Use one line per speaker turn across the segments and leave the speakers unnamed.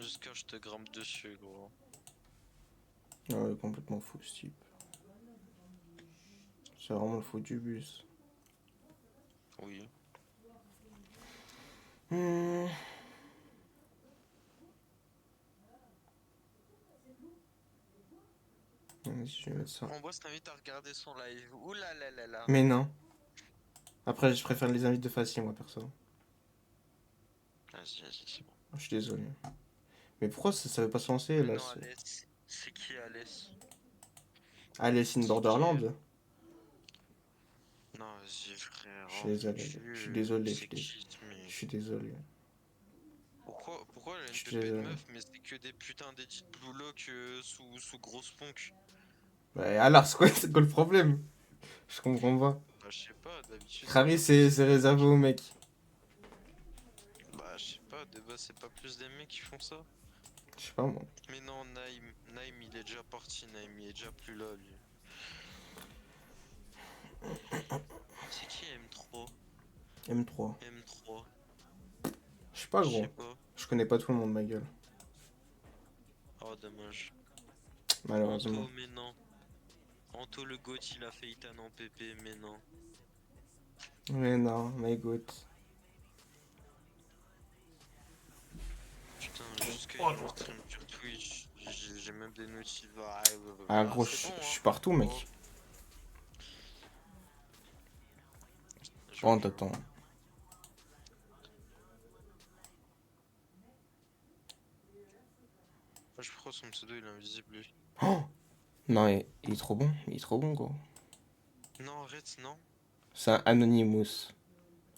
jusqu'à je te grimpe dessus, gros.
Ouais, complètement fou ce type. C'est vraiment le fou du bus.
Oui.
Hmm. Vas-y, je vais mettre ça.
En moi, je t'invite à regarder son live. Ouh là là là là.
Mais non. Après, je préfère les invites de Faci, moi, perso.
Vas-y, vas-y, c'est bon.
Je suis désolé. Mais pourquoi ça veut pas se lancer,
Mais
là?
non, Alès. C'est qui Alès?
Alice in
C'est qui
Borderland?
Non, vas-y, frère.
Je suis
Oh mon
désolé. Je suis
dieu.
désolé.
C'est qui ce
Je
mec?
suis désolé.
Pourquoi elle a
Je
une
suis
pépé de
désolé.
meuf, mais c'est que des putains d'édits Blue Lock sous grosse ponk?
Ouais, alors, c'est quoi le problème? Je comprends pas.
Bah, je sais pas, d'habitude, c'est
Harry,
pas plus
c'est
des mecs
réservé
qui.
aux mecs.
Bah, je sais pas, de base, c'est pas plus des mecs qui font ça.
Je sais pas, moi.
Mais non, Naïm, il est déjà parti, Naïm, il est déjà plus là, lui. C'est qui M3?
M3.
M3?
Je sais pas,
Je sais
gros.
pas.
Je connais pas tout le monde, ma gueule.
Oh, dommage.
Malheureusement.
Anto, mais non. Anto le goth, il a fait Itan en PP, mais non.
Mais non, my god.
Putain, jusqu'à il me stream sur Twitch. J'ai même des notifs.
Ah,
Ah,
gros,
c'est bon,
je
hein.
suis partout,
Oh,
mec. Oh,
j'avoue, j'avoue.
t'attends.
Ah, je crois son pseudo, il est invisible, lui.
Oh non, il est trop bon. Il est trop bon, gros.
Non, arrête, non.
C'est un Anonymous.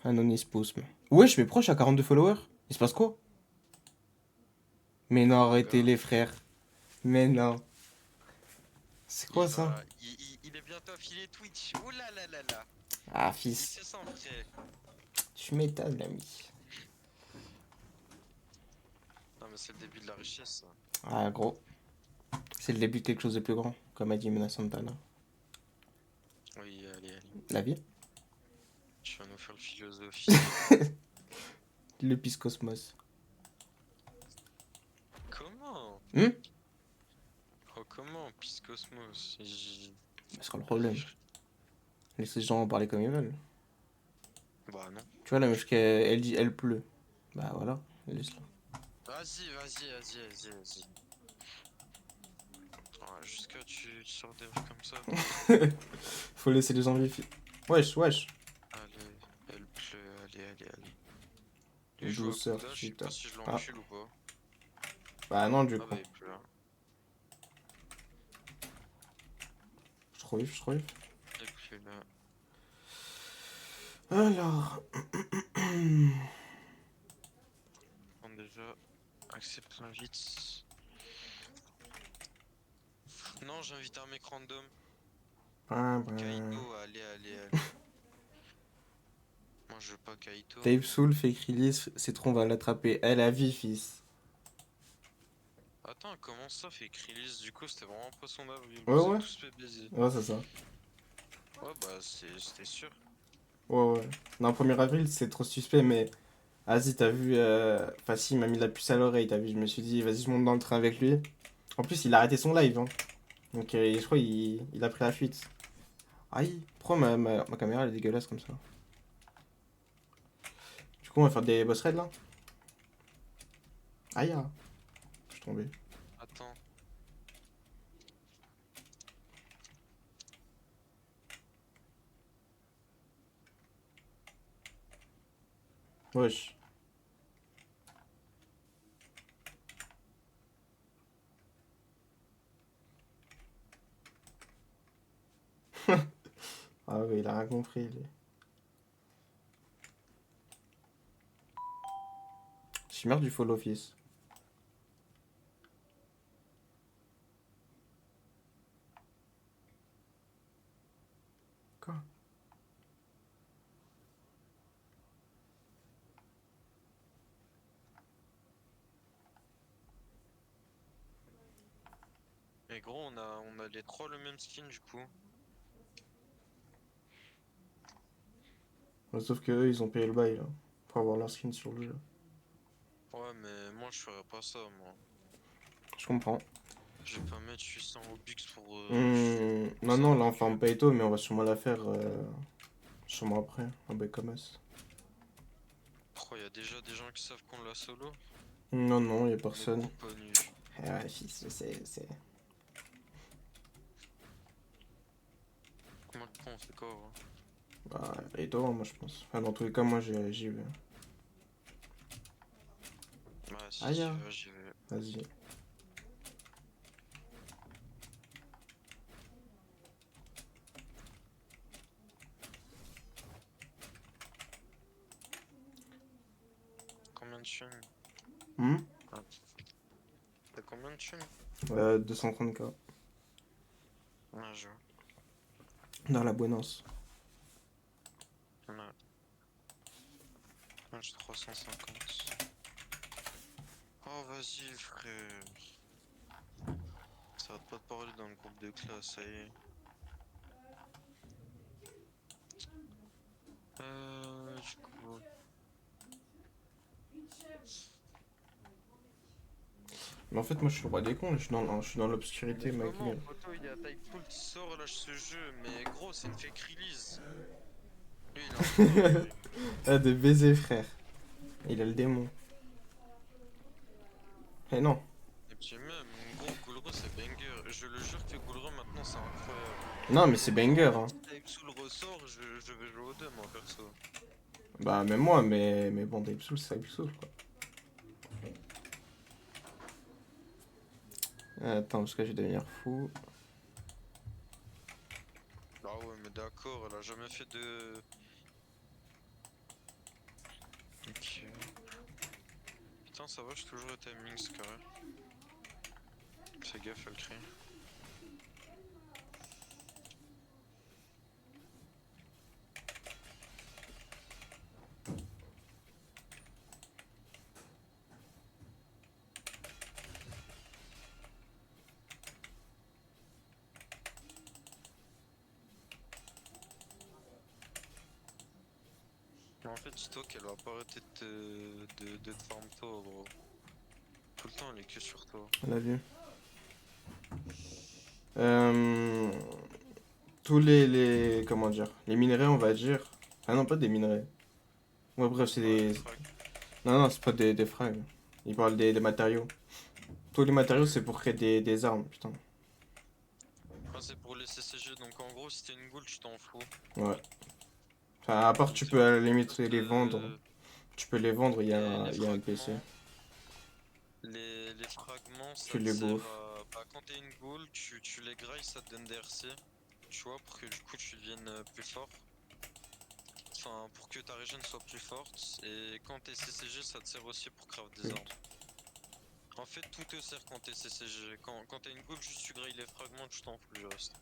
Anonymous. Wesh, mais pourquoi je suis à 42 followers? Il se passe quoi? Mais non,
Oh,
arrêtez
gars.
les frères. Mais non. C'est quoi ça?
Il est bientôt affilié Twitch. Ouh là là là là.
Ah,
Il
fils.
se sent prêt.
Tu m'étonnes, l'ami.
Non, mais c'est le début de la richesse, ça.
Ah, gros. C'est le début de quelque chose de plus grand, comme a dit Mena Santana.
Oui, allez, allez.
La vie?
Tu vas nous faire le philosophe.
Le Piscosmos.
Comment?
Hmm?
Oh, comment? Piscosmos.
C'est quoi le
Vas-y,
problème?
frère.
Laisse les gens parler comme ils veulent.
Bah, non.
Tu vois, la meuf, elle dit elle pleut. Bah voilà, laisse-la.
Vas-y. Ah, jusqu'à tu sors des trucs comme ça.
Faut laisser les gens vivre. Wesh, wesh.
Allez, elle pleut, allez. Lui, je joue à
Douceur,
Kuda, je sais
putain.
pas si je
Ah,
l'encule ou pas.
bah non, du
Ah bah,
coup.
il pleut, hein.
Je trouve.
Il pleut là.
Alors.
Bon, déjà, accepte l'invite. Non, j'invite un mec random.
Ah, bah.
Kaito, allez. Moi, je veux pas Kaito.
Tape Soul fait Krilis, Citron va l'attraper. Elle a vie, fils.
Attends, comment ça fait Krilis? Du coup, c'était vraiment poisson d'avril.
Ouais,
Vous êtes
ouais.
tous fait baiser.
Ouais, c'est ça.
Ouais, bah, c'était sûr.
Ouais. Non, 1er avril, c'est trop suspect, mais. Vas-y, t'as vu. Enfin, il m'a mis la puce à l'oreille, t'as vu. Je me suis dit, vas-y, je monte dans le train avec lui. En plus, il a arrêté son live, hein. Donc, je crois il a pris la fuite. Aïe, pourquoi ma caméra elle est dégueulasse comme ça? Du coup, on va faire des boss raids là? Aïe, ah, je suis tombé.
Attends.
Wesh. Ah ouais, il a rien compris, lui. Chimère du follow fils. Quoi?
Mais gros, on a les trois le même skin, du coup.
Ouais, sauf que eux, ils ont payé le bail là. Pour avoir leur skin sur le jeu.
Ouais, mais moi je ferais pas ça, moi.
Je comprends.
Je vais pas mettre 800 Robux pour
Non,
ça
non, là on
alors
fait
que.
un paito, mais on va sûrement la faire sûrement après, un BKMS.
Pourquoi y a déjà des gens qui savent qu'on l'a solo?
Non, non, y a
Les
personne.
gros connus.
Ah ouais, fils, c'est...
Moi le con, c'est quoi, ouais?
Bah, et toi, moi je pense. Enfin, dans tous les cas, moi j'y vais.
Bah, si
Aïe,
tu
ah.
veux, j'y vais.
Vas-y.
Combien de thunes?
Hmm.
Ah, t'as combien de thunes?
230K.
Ouais, je vois.
Dans la Buenos.
Ouais. Moi j'ai 350. Oh, vas-y, frère. Ça arrête pas de parler dans le groupe de classe, ça y est. Du coup.
Mais en fait, moi je suis le roi des cons, là, je suis dans l'obscurité,
Mais
mec.
comment, poto, il est à Typeful qui sort, lâche ce jeu, mais gros, c'est une fake release. Lui, il est en train, lui.
Ah, de baiser, frère. Il a le démon. Eh non.
Et puis même, gros, Goulre, c'est banger. Je le jure que Goulre, maintenant, c'est incroyable.
Non, mais c'est
Donc,
banger, hein.
si Typesoul ressort, je vais jouer aux deux, moi, perso.
Bah, même moi, mais bon, Deep Soul, c'est Deep Soul, quoi. Attends, parce que je vais devenir fou.
Ah ouais, mais d'accord, elle a jamais fait de... Ok. Putain, ça va, j'ai toujours le timing, c'est carré. Fais gaffe, elle crie. Mais en fait, dis-toi qu'elle va pas arrêter de te farm toi, gros. Tout le temps, elle est que sur toi.
On l'a vu. Euh, tous comment dire, les minerais, on va dire. Ah non, pas des minerais. Ouais, bref, c'est
Ouais, les
des.
frags.
Non, non, c'est pas des frags. Il parle des matériaux. Tous les matériaux, c'est pour créer des armes, putain.
Ah, c'est pour les CCG, donc en gros, si t'es une goule, tu t'en fous.
Ouais. Enfin, à part, tu peux à la limite
Juste,
les vendre. Tu peux les vendre,
les
il y a un PC.
fragments. Les fragments,
Tu
ça te
les
sert
bouffes.
à. Bah, quand t'es une goule, tu les grailles, ça te donne des RC. Tu vois, pour que du coup, tu deviennes plus fort. Enfin, pour que ta régène soit plus forte. Et quand t'es CCG, ça te sert aussi pour craft des armes.
Putain.
En fait, tout te sert quand t'es CCG. Quand t'es une goule, juste tu grailles les fragments, tu t'en fous du reste.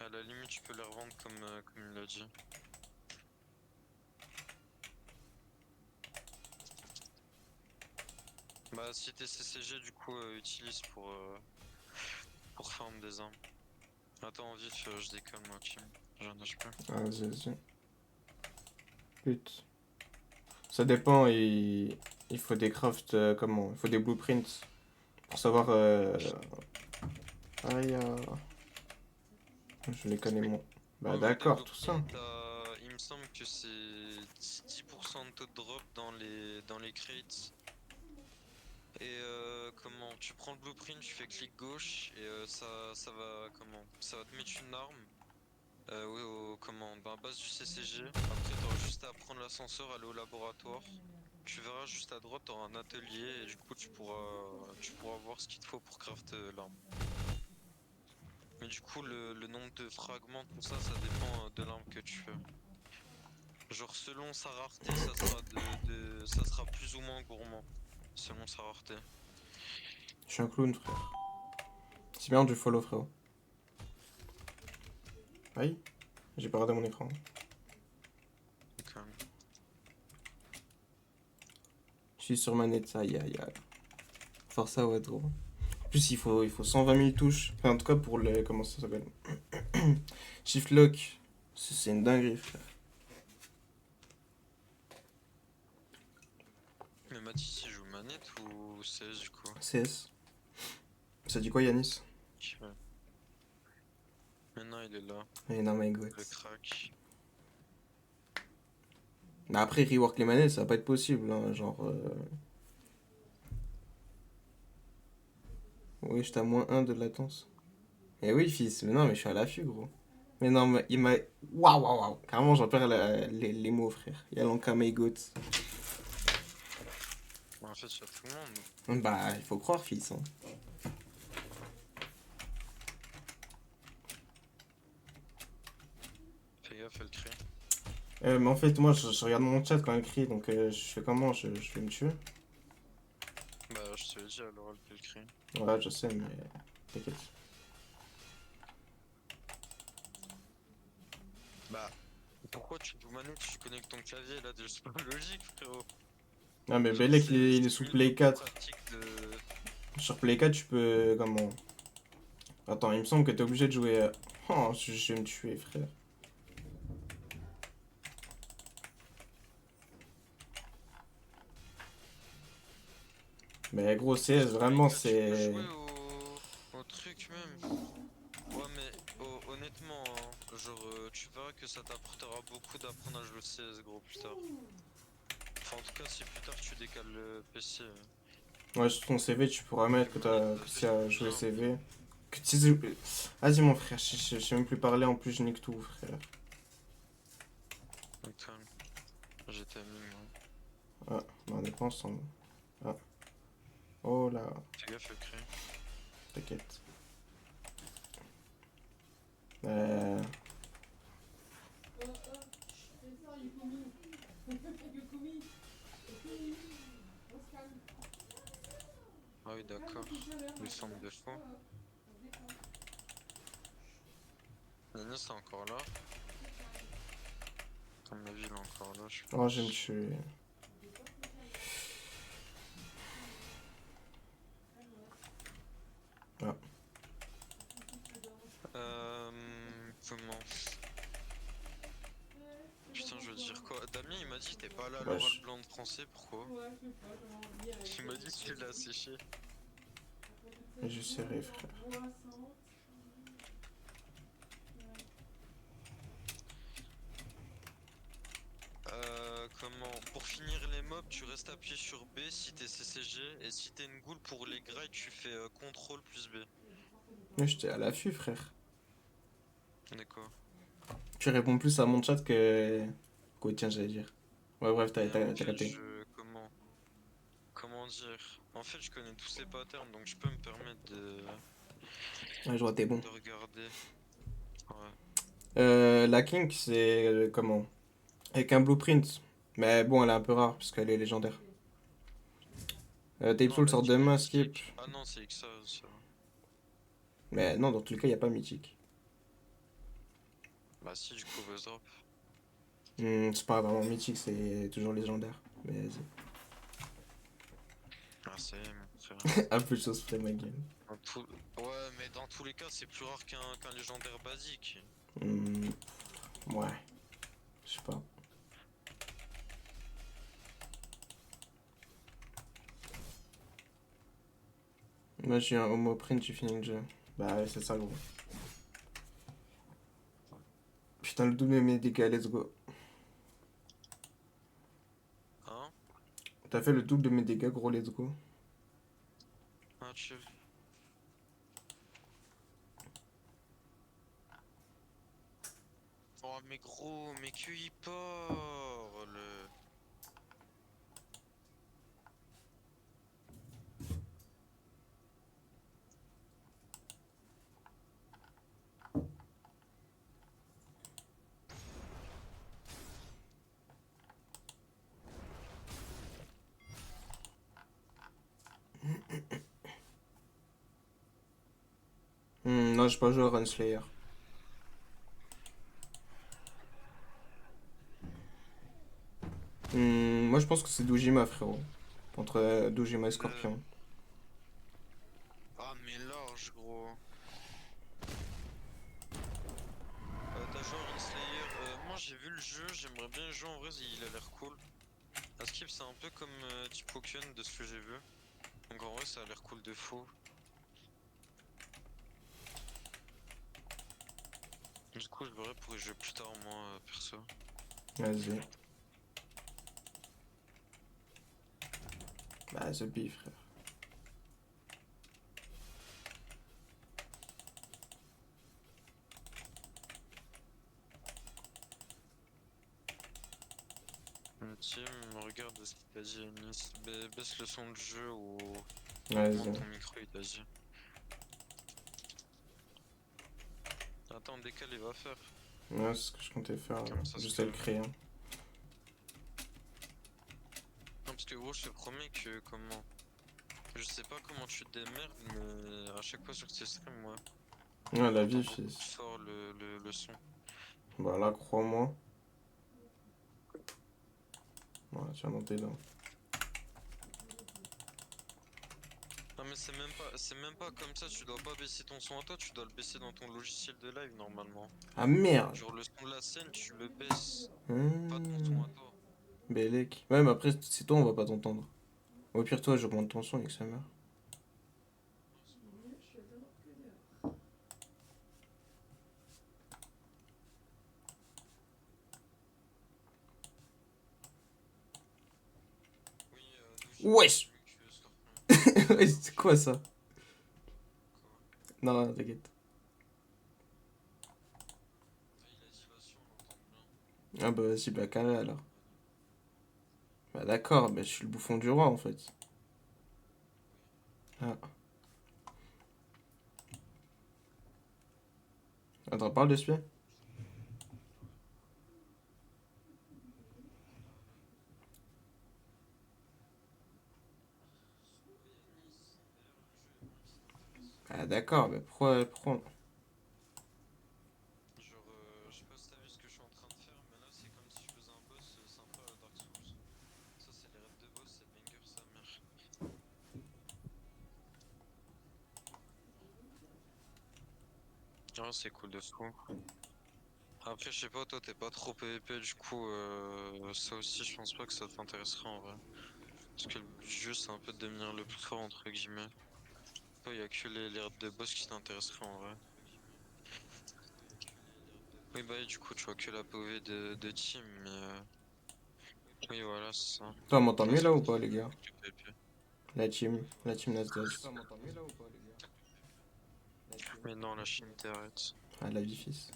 À la limite, tu peux les revendre comme il l'a dit. Bah, si t'es CCG, du coup, utilise pour farm des armes. Attends, vif, je déconne, moi, team. J'en ai plus.
Ah, vas-y, vas-y. Putain. Ça dépend, il faut des crafts, comment? Il faut des blueprints pour savoir. Aïe, je les connais moins. Bah
Ouais, ouais, des
d'accord, tout ça.
blueprints, il me semble que c'est 10% de taux de drop dans les crates. Et comment, tu prends le blueprint, tu fais clic gauche et ça va comment, ça va te mettre une arme. Oui, comment, bah, à base du CCG. Après, t'auras juste à prendre l'ascenseur, aller au laboratoire. Tu verras juste à droite, t'auras un atelier et du coup, tu pourras voir ce qu'il te faut pour craft l'arme. Mais du coup, le nombre de fragments, tout ça, ça dépend de l'arme que tu fais. Genre, selon sa rareté, ça sera ça sera plus ou moins gourmand. Selon sa rareté.
Je suis un clown, frère. C'est bien du follow, frérot. Aïe, j'ai pas regardé mon écran.
Donc,
Je suis sur manette, aïe, aïe, aïe. Force à ouais, gros. En plus, il faut 120 000 touches. Enfin, en tout cas, pour les. Comment ça s'appelle? Shift lock. C'est une dinguerie, frère.
mais Matisse il joue manette ou CS du coup?
CS. Ça dit quoi, Yanis?
Ok. Maintenant il est là,
Eh non, my god.
le crack.
Mais après, rework les manettes, ça va pas être possible. Hein, genre. Oui, j'étais à -1 de latence. Eh oui, fils. Mais non, mais je suis à l'affût, gros. Mais non, mais il m'a. Waouh, waouh, waouh. Carrément, j'en perds les mots, frère. Yalanka, my god.
En fait, il y a tout le monde.
Bah, il faut croire, fils. Hein.
Fais gaffe, elle crie.
Mais en fait, moi, je regarde mon chat quand elle crie, donc je fais comment? Je vais me tuer?
Bah, je te l'ai dit à l'oral qu'elle crie.
Ouais, je sais, mais. T'inquiète.
Bah, pourquoi tu joues manette, tu connectes ton clavier là, c'est pas logique, frérot.
Ah, mais
Genre,
Belek, il est
c'est
sous
mille
Play
fois plus
4.
pratique de.
Sur Play 4, tu peux. Comment? Attends, il me semble que t'es obligé de jouer. Oh, je vais me tuer, frère. Mais gros, CS,
Sur Play
vraiment,
4, tu peux
c'est.
jouer au truc même. Ouais, mais honnêtement, hein, genre, tu verras que ça t'apportera beaucoup d'apprendre à jouer au CS, gros, plus tard. Enfin, en tout cas, si plus tard tu décales le PC.
Ouais, sur ton CV, tu pourras mettre que
Manette,
t'as
ça
réussi
fait
à
du
jouer
bien.
CV. Que tu sais. Vas-y, mon frère, je sais même plus parler, en plus, je nique tout, frère.
Putain, j'étais mis, moi.
Ah, non, on est pas ensemble. Ah, oh là,
Fais gaffe, elle crie.
t'inquiète. Euh.
Ah oui, d'accord. Les centres de faux. Nina, c'est encore là. À mon avis, il est encore là, je
Oh, je vais me
pense.
tuer. Ah,
Comment? Putain, je veux dire quoi? Damien, il m'a dit t'es pas allé à l'oral
wesh.
blanc de français, pourquoi? Il m'a dit tu l'as séché.
Je serai, frère.
Comment? Pour finir les mobs, tu restes appuyé sur B si t'es CCG, et si t'es une goule pour les grailles, tu fais CTRL plus B.
Mais j'étais à l'affût, frère.
D'accord.
Tu réponds plus à mon chat que. Quoi, tiens, j'allais dire. Ouais, bref,
Mais en
t'as
fait,
capté.
comment dire? En fait, je connais tous ces patterns, donc je peux me permettre
Ouais, je vois, t'es bon.
de regarder. Ouais.
La King, c'est. Comment? Avec un blueprint. Mais bon, elle est un peu rare, parce qu'elle est légendaire. Tape
Non,
Soul
la
sort
King, elle
demain,
est
skip.
mythique. Ah non, c'est XA, ça.
Mais non, dans tous les cas, il a pas mythique.
Bah si, du coup, Buzz Drop.
C'est pas vraiment mythique, c'est toujours légendaire. Mais vas-y.
Ah, ça y est, mon frère.
Un peu de chose près, ma gueule.
Ouais, mais dans tous les cas, c'est plus rare qu'un légendaire basique.
Hmm, ouais, je sais pas. Moi, j'ai un homo print, tu finis le jeu. Bah ouais, c'est ça, gros. Putain, le double de mes dégâts, let's go.
Hein?
T'as fait le double de mes dégâts, gros, let's go.
Ah, chill. Oh, mais gros, mais QI parle.
Non, j'ai pas joué à Runslayer. Moi, je pense que c'est Dojima, frérot. Entre Dojima et
Le...
Scorpion.
Ah, mais large, gros. T'as joué à Slayer. Moi, j'ai vu le jeu, j'aimerais bien y jouer en vrai, il a l'air cool. À Skip, c'est c'est un peu comme Deep Pokken de ce que j'ai vu. Donc en vrai, ça a l'air cool de fou. Du coup, je verrai pour y jouer plus tard, moi, perso.
Vas-y. Bah, The Bee, frère.
Team, regarde ce qu'il t'a dit, Nice. Baisse le son de jeu ou
Vas-y.
augmente ton micro, il t'a dit. Attends, décale, il va faire.
Ouais, c'est ce que je comptais faire.
Comme ça,
Juste
c'est
à le créer. Hein.
Non, parce que gros, je te promets que comment. Je sais pas comment tu te démerdes, mais à chaque fois sur tes streams, moi,
Ouais, la
j'entends
vie,
beaucoup plus
fils.
fort le son.
Bah là, crois-moi. Voilà, tiens, dans tes dents.
Non, mais c'est même pas comme ça, tu dois pas baisser ton son à toi, tu dois le baisser dans ton logiciel de live normalement.
Ah merde!
Genre le son de la scène, tu le baisses, pas ton
Mmh.
son à toi.
Bellec. Ouais, mais après, c'est toi, on va pas t'entendre. Au pire, toi, j'augmente ton son et que ça meurt.
Oui, d'où j'ai
Wesh!
entendu que Scorpion
Ouais, c'est quoi ça?
quoi.
Non, non, t'inquiète.
Ah, il a dit vas-y, on l'entend bien.
Ah bah vas-y, bah carré alors. Bah d'accord, bah je suis le bouffon du roi en fait.
Oui.
Ah. Attends, parle de ce.
Oui, Nice. D'ailleurs, le jeu est bon, si ça t'intéresse.
Ah d'accord, mais pourquoi...
Genre, je sais pas si t'as vu ce que je suis en train de faire, mais là, c'est comme si je faisais un boss sympa à Dark Souls. Ça, c'est les raids de boss, c'est banger sa mère. Ah, c'est cool de fou. Après, je sais pas, toi, t'es pas trop PVP, du coup, ça aussi, je pense pas que ça t'intéresserait en vrai. Parce que le but du jeu, c'est un peu de devenir le plus fort, entre guillemets. Toi, y a que les raids de boss qui t'intéresseraient en vrai. Oui, bah, et du coup, tu vois que la POV de team, mais oui, voilà, c'est ça.
Toi, on m'entend
Là,
mieux
c'est
là ou
plus
pas les gars?
du PVP.
La team Nasdaq.
Mais non, la Chine, t'arrête.
Ah la vie fils.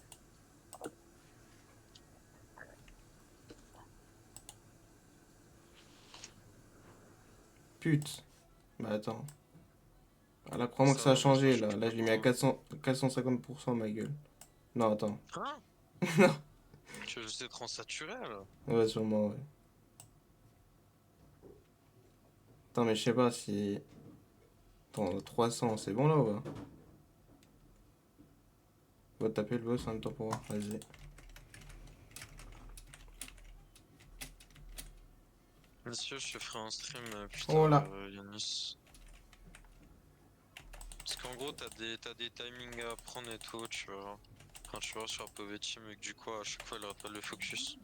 Pute. Bah attends. Ah, là, crois-moi que
Ça
ça a
va, moi, ça
changé là.
change
Là,
pas
je lui mets à
trop.
400, 450% ma gueule. Non, attends.
Hein?
Non.
Tu veux être en naturel?
Ouais, sûrement, ouais. Attends, mais je sais pas si... Attends, 300, c'est bon là ou pas? Va taper le boss en même temps pour voir. Vas-y.
Monsieur, je te ferai un stream plus
Oh
tard,
là.
Yanis. Parce qu'en gros, t'as des timings à prendre et tout, tu vois. Enfin, tu vois, sur PoV Team, et que du coup, à chaque fois, il arrête pas de le focus.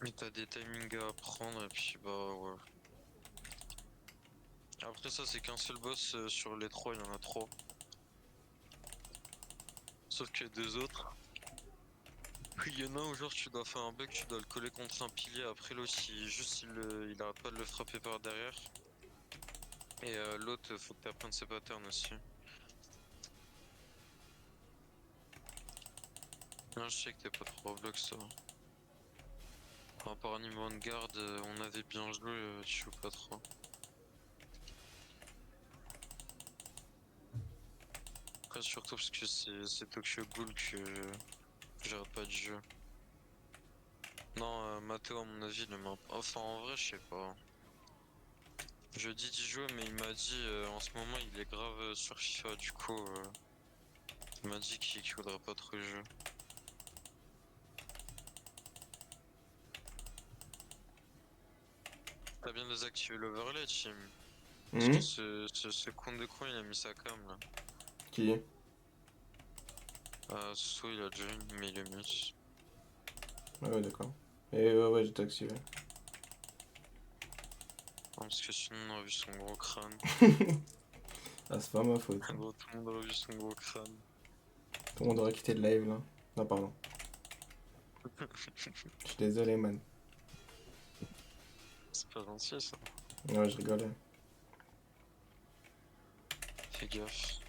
Mais t'as des timings à prendre, et puis bah, ouais. Après, ça, c'est qu'un seul boss sur les trois, il y en a trois. Sauf que deux autres. Il y en a un où, genre, tu dois faire un bug, tu dois le coller contre un pilier. Après, l'autre, il arrête pas de le frapper par derrière. Et l'autre, faut que t'apprennes ses patterns aussi. Non, je sais que t'es pas trop Roblox, ça. Par rapport à niveau de garde, on avait bien joué, tu joues pas trop. Après, surtout parce que c'est Tokyo Ghoul que j'arrête pas de jouer. Non, Mathéo, à mon avis, le m'a. Enfin, en vrai, je sais pas. Je dis d'y jouer, mais il m'a dit en ce moment, il est grave sur FIFA, du coup, il m'a dit qu'il voudrait pas trop y jouer. T'as bien désactivé l'overlay, Team. Parce que
Hmm.
ce compte de con, il a mis sa cam là.
Qui?
Soit il a déjà une, mais il est mis.
Ah ouais, d'accord. Et ouais, j'étais activé.
Non, parce que sinon on aurait vu son gros crâne.
Ah, c'est pas ma faute, hein.
Gros, tout le monde aurait vu son gros crâne.
Tout le monde aurait quitté le live là. Non, pardon. Je suis désolé, man.
C'est pas gentil ça.
Ouais, je rigolais.
Fais gaffe.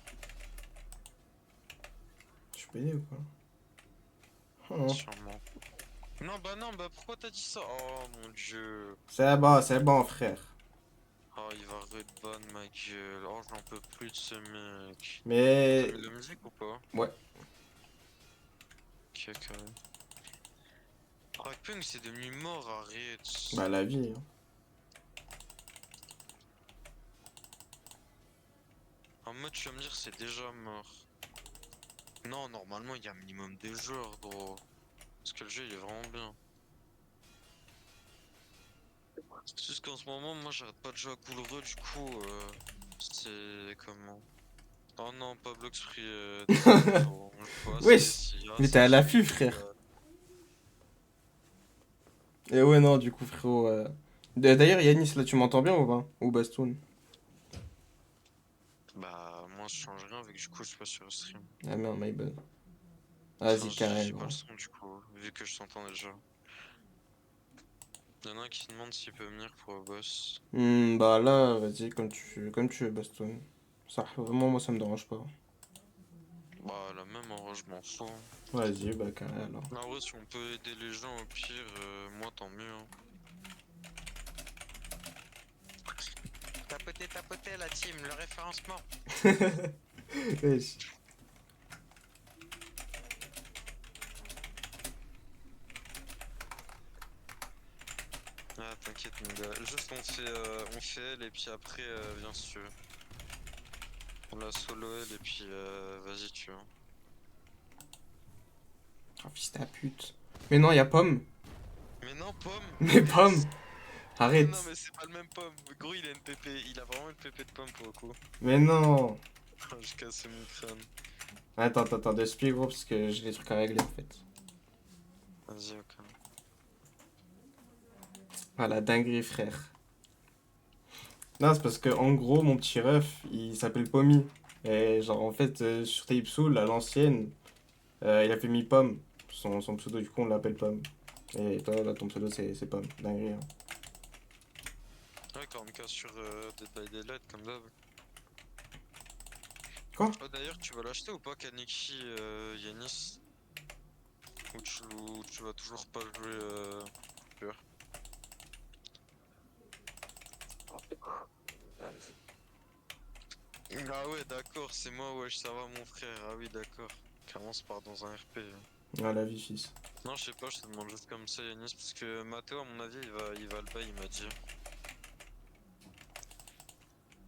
Je suis payé ou quoi? Oh.
Sûrement. Non, bah pourquoi t'as dit ça? Oh mon dieu.
C'est bon, frère.
Oh, il va red ban ma gueule. Oh, j'en peux plus de ce mec. T'as
Mais.
mis de la musique ou pas?
Ouais,
Ok, carré. Rakpunk c'est devenu mort, arrête.
bah la vie, hein.
En mode, tu vas me dire, c'est déjà mort. Non, normalement, il y a un minimum de joueurs, gros. Parce que le jeu, il est vraiment bien. C'est juste qu'en ce moment, moi, j'arrête pas de jouer à Cool Re, du coup, c'est comment? Oh non, pas Blox Free, désolé, frérot. On joue pas à
Wesh!
CS. Ah,
Mais t'es
c'est
à
qui
l'affût,
lui?
frère. Et ouais, non, du coup, frérot. D'ailleurs, Yanis, là, tu m'entends bien ou pas? Ou Bastoun?
Bah, moi, je change rien, vu que du coup, je suis pas sur le stream.
Ah merde, my bad.
Enfin,
Vas-y, carré,
j'ai pas le
gros.
son, du coup, vu que je t'entends déjà. Y'en a un qui demande s'il peut venir pour le boss.
Bah là, vas-y, comme tu veux, Bastoun. Ça, vraiment, moi, ça me dérange pas.
Bah, la même, en vrai, je m'en fous.
Vas-y, bah carré alors.
En vrai, si on peut aider les gens, au pire, moi, tant mieux. Hein. Tapotez, la team, le référencement.
Wesh.
Ah, t'inquiète, mon gars. Juste, on fait elle, et puis après, viens si tu veux. On la solo elle, et puis, vas-y, tu vois.
Oh, fils de pute. Mais non, y'a Pomme.
Mais non, Pomme,
Mais Pomme!
arrête. Non,
Arrête.
mais c'est pas le même Pomme. Gros, il a une PP. Il a vraiment une PP de Pomme pour le coup.
Mais non.
Je casse mon crâne.
Attends, de speed gros, parce que j'ai des trucs à régler en fait.
Vas-y, ok.
Ah la dinguerie, frère. Non, c'est parce que en gros, mon petit ref, il s'appelle Pommy. Et genre, en fait, sur Tapesoul, à l'ancienne, il a fait mi Pomme. Son pseudo, du coup, on l'appelle Pomme. Et toi, là, ton pseudo, c'est Pomme. Dinguerie, hein.
Ouais, 40K sur Dead by Daylight, comme d'hab.
Quoi?
Oh, d'ailleurs, tu vas l'acheter ou pas, Kaneki Yanis? Ou tu vas toujours pas jouer pur? Ah ouais, d'accord, c'est moi, wesh, ça va mon frère. Ah oui, d'accord. Carrément, on se part dans un RP.
Ah, la vie, fils.
Non, je sais pas, je te demande juste comme ça, Yanis, parce que Mathéo, à mon avis, il va le bail, il m'a dit.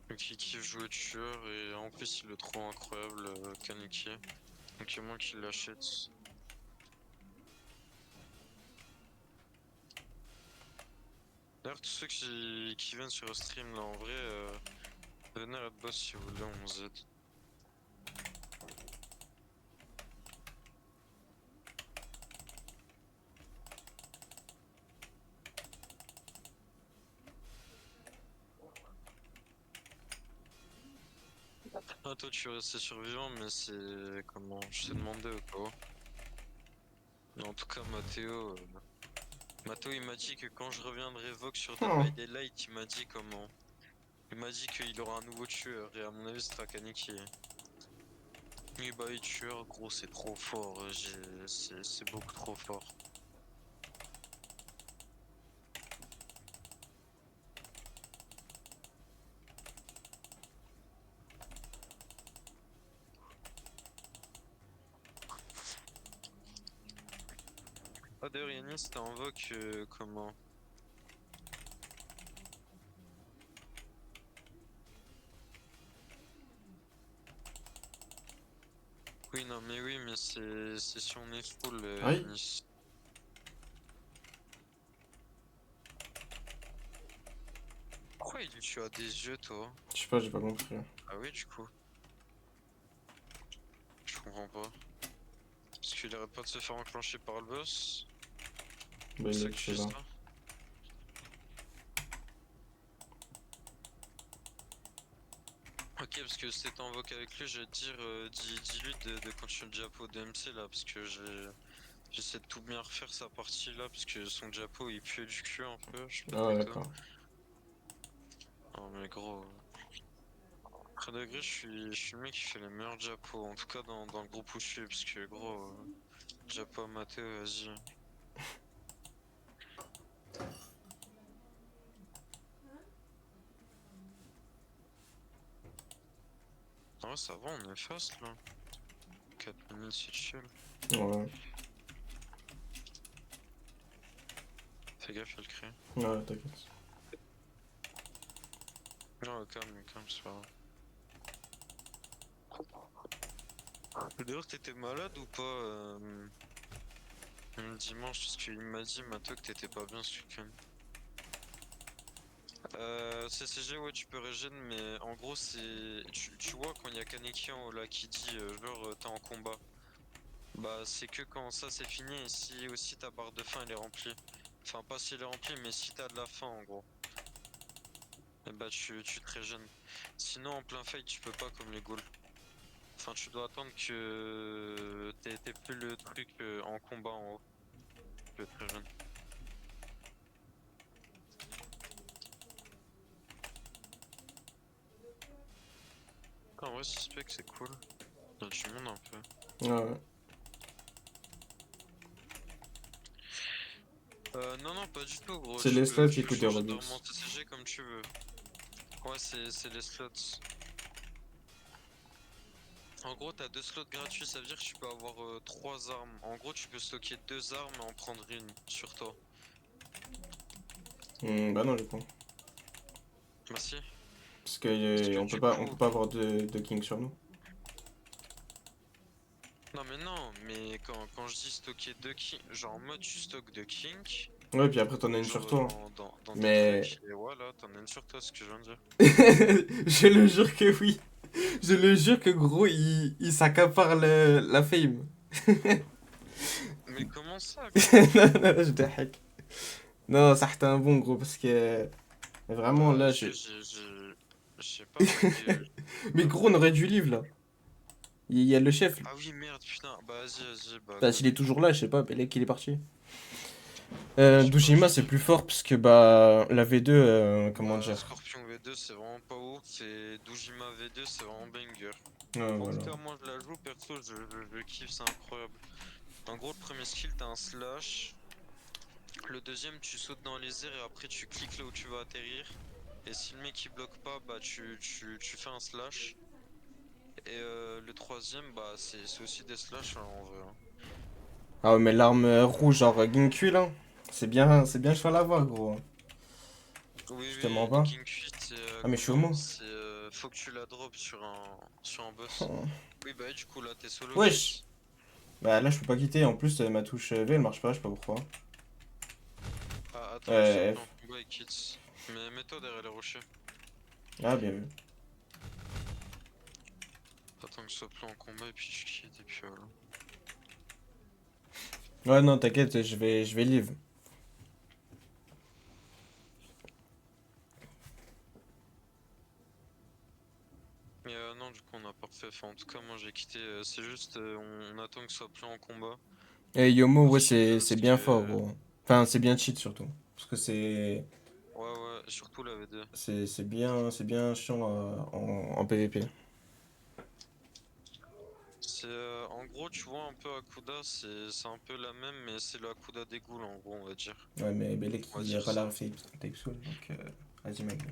Donc, il kiffe jouer tueur, et en plus, il le trouve incroyable, Kaneki. Donc, il y a moins qu'il l'achète. D'ailleurs, tous ceux qui viennent sur le stream, là, en vrai, venez à la boss si vous voulez, on Z. Ah, toi, tu es resté survivant, mais c'est comment? Je t'ai demandé au cas où. Mais en tout cas, Mathéo, il m'a dit que quand je reviendrai Vogue sur Dead
Oh.
by Daylight, il m'a dit comment? Il m'a dit qu'il aura un nouveau tueur, et à mon avis, ce sera Kaneki. Oui, bah, oui, tueur, gros, c'est trop fort, c'est beaucoup trop fort. Ah, d'ailleurs, Yanis, t'as un Vogue, comment? Oui, mais c'est si on est full,
Aïe.
Yanis. Pourquoi tu as des yeux, toi?
Je sais pas, j'ai pas compris.
Ah oui, du coup, je comprends pas. Parce qu'il arrête pas de se faire enclencher par le boss.
Bah, il
C'est
est
ça que
que
tu
je sais
fais
pas.
ça? Ok, parce que si t'étais en voc avec lui, je vais te dire, dis-lui de continuer le diapo de MC là, parce que j'essaie de tout bien refaire sa partie là, parce que son diapo il pue du cul un peu, je sais pas de
Ah ouais,
mytho.
d'accord.
Non mais gros, après degré, je suis le mec qui fait les meilleurs diapos, en tout cas dans le groupe où je suis, parce que gros, diapo amateur, vas-y. Ah ouais, ça va, on est fast là. 4 minutes, c'est chill.
Ouais,
Fais gaffe, elle crie.
ouais, t'inquiète.
Non, calme, c'est pas grave. D'ailleurs, t'étais malade ou pas dimanche? Parce qu'il m'a dit, Mato, que t'étais pas bien ce week-end. CCG, ouais, tu peux régène, mais en gros, c'est. Tu vois, quand il y a Kaneki en haut là qui dit, genre, t'es en combat, bah, c'est que quand ça c'est fini et si aussi ta barre de faim elle est remplie. Enfin, pas si elle est remplie, mais si t'as de la faim en gros. Et bah, tu te régènes. Sinon, en plein fight, tu peux pas comme les ghouls. Enfin, tu dois attendre que t'aies plus le truc en combat en haut. Tu peux te régène. En vrai, suspect, c'est cool. Il y a du monde un peu.
Ouais, ouais.
Non, pas du tout, gros.
C'est
Tu
les
peux,
slots
tu
qui
peux
coûtent des
changer
Robux.
d'arme en TCG comme tu veux. Ouais, c'est les slots. En gros, t'as 2 slots gratuits, ça veut dire que tu peux avoir 3 armes. En gros, tu peux stocker 2 armes et en prendre une sur toi.
Bah non, du coup.
Bah si.
Parce que
Parce que du
on peut
coup.
pas avoir de king sur nous.
Non mais non, mais quand je dis stocker 2 kings, genre en mode tu stockes 2 kings,
Ouais, puis après t'en as une sur
genre
toi.
dans tes
Mais
trucs, et voilà, t'en as une sur toi, ce que je viens de dire.
je le jure que oui. Je le jure que gros, il s'accapare la fame.
Mais comment ça, gros?
Non, non, je te hack. Non, ça un bon gros parce que vraiment
Bah,
là,
est-ce que je sais pas,
mais gros, on aurait dû livre là. Il y a le chef.
Ah oui, merde, putain, bah vas-y, bah
Bah,
go.
s'il est toujours là, je sais pas, Belek, il est parti.
Je sais pas,
Dujima,
je
c'est
sais
plus
pas.
fort parce que bah la V2, comment
Bah,
dire.
Scorpion V2, c'est vraiment pas ouf, et Dujima V2, c'est vraiment banger.
Ouais,
En tout
voilà.
cas, moi je la joue, perso, je kiffe, c'est incroyable. En gros, le premier skill, t'as un slash. Le deuxième, tu sautes dans les airs et après tu cliques là où tu vas atterrir. Et si le mec il bloque pas, bah tu fais un slash. Et le troisième, bah c'est aussi des slash hein, en vrai, hein.
Ah ouais, mais l'arme rouge, genre Gincu là, c'est bien chaud à la voir, gros.
Oui,
Je te mens
oui,
pas.
Ginkuit, c'est
Ah, mais je suis
comment?
homo.
C'est faut que tu la drops sur un boss. Oui, bah du coup là t'es solo
Wesh!
kit.
Bah là, je peux pas quitter. En plus, ma touche V, elle marche pas, je sais pas pourquoi.
Ah, attends que je sois plus en
F.
combat avec Kits. Mais mets-toi derrière les rochers.
Ah, bien vu.
Attends que je sois plus en combat et puis je quitte et puis voilà.
Ouais, non, t'inquiète, je vais live.
Mais non, du coup, on a parfait. Enfin, en tout cas, moi j'ai quitté. C'est juste, on attend que ce soit plein en combat
Et Yomo,
pour
ouais,
chill
c'est
parce
bien fort,
que.
gros. Enfin, c'est bien cheat surtout. Parce que
Ouais, surtout la V2.
c'est bien chiant en PvP.
C'est en gros, tu vois un peu Akuda, c'est un peu la même, mais c'est le Akuda des ghouls en gros, on va dire.
Ouais, mais Belek,
On va
il a
dire
pas
ça.
la Type Soul, donc vas-y, ma gueule.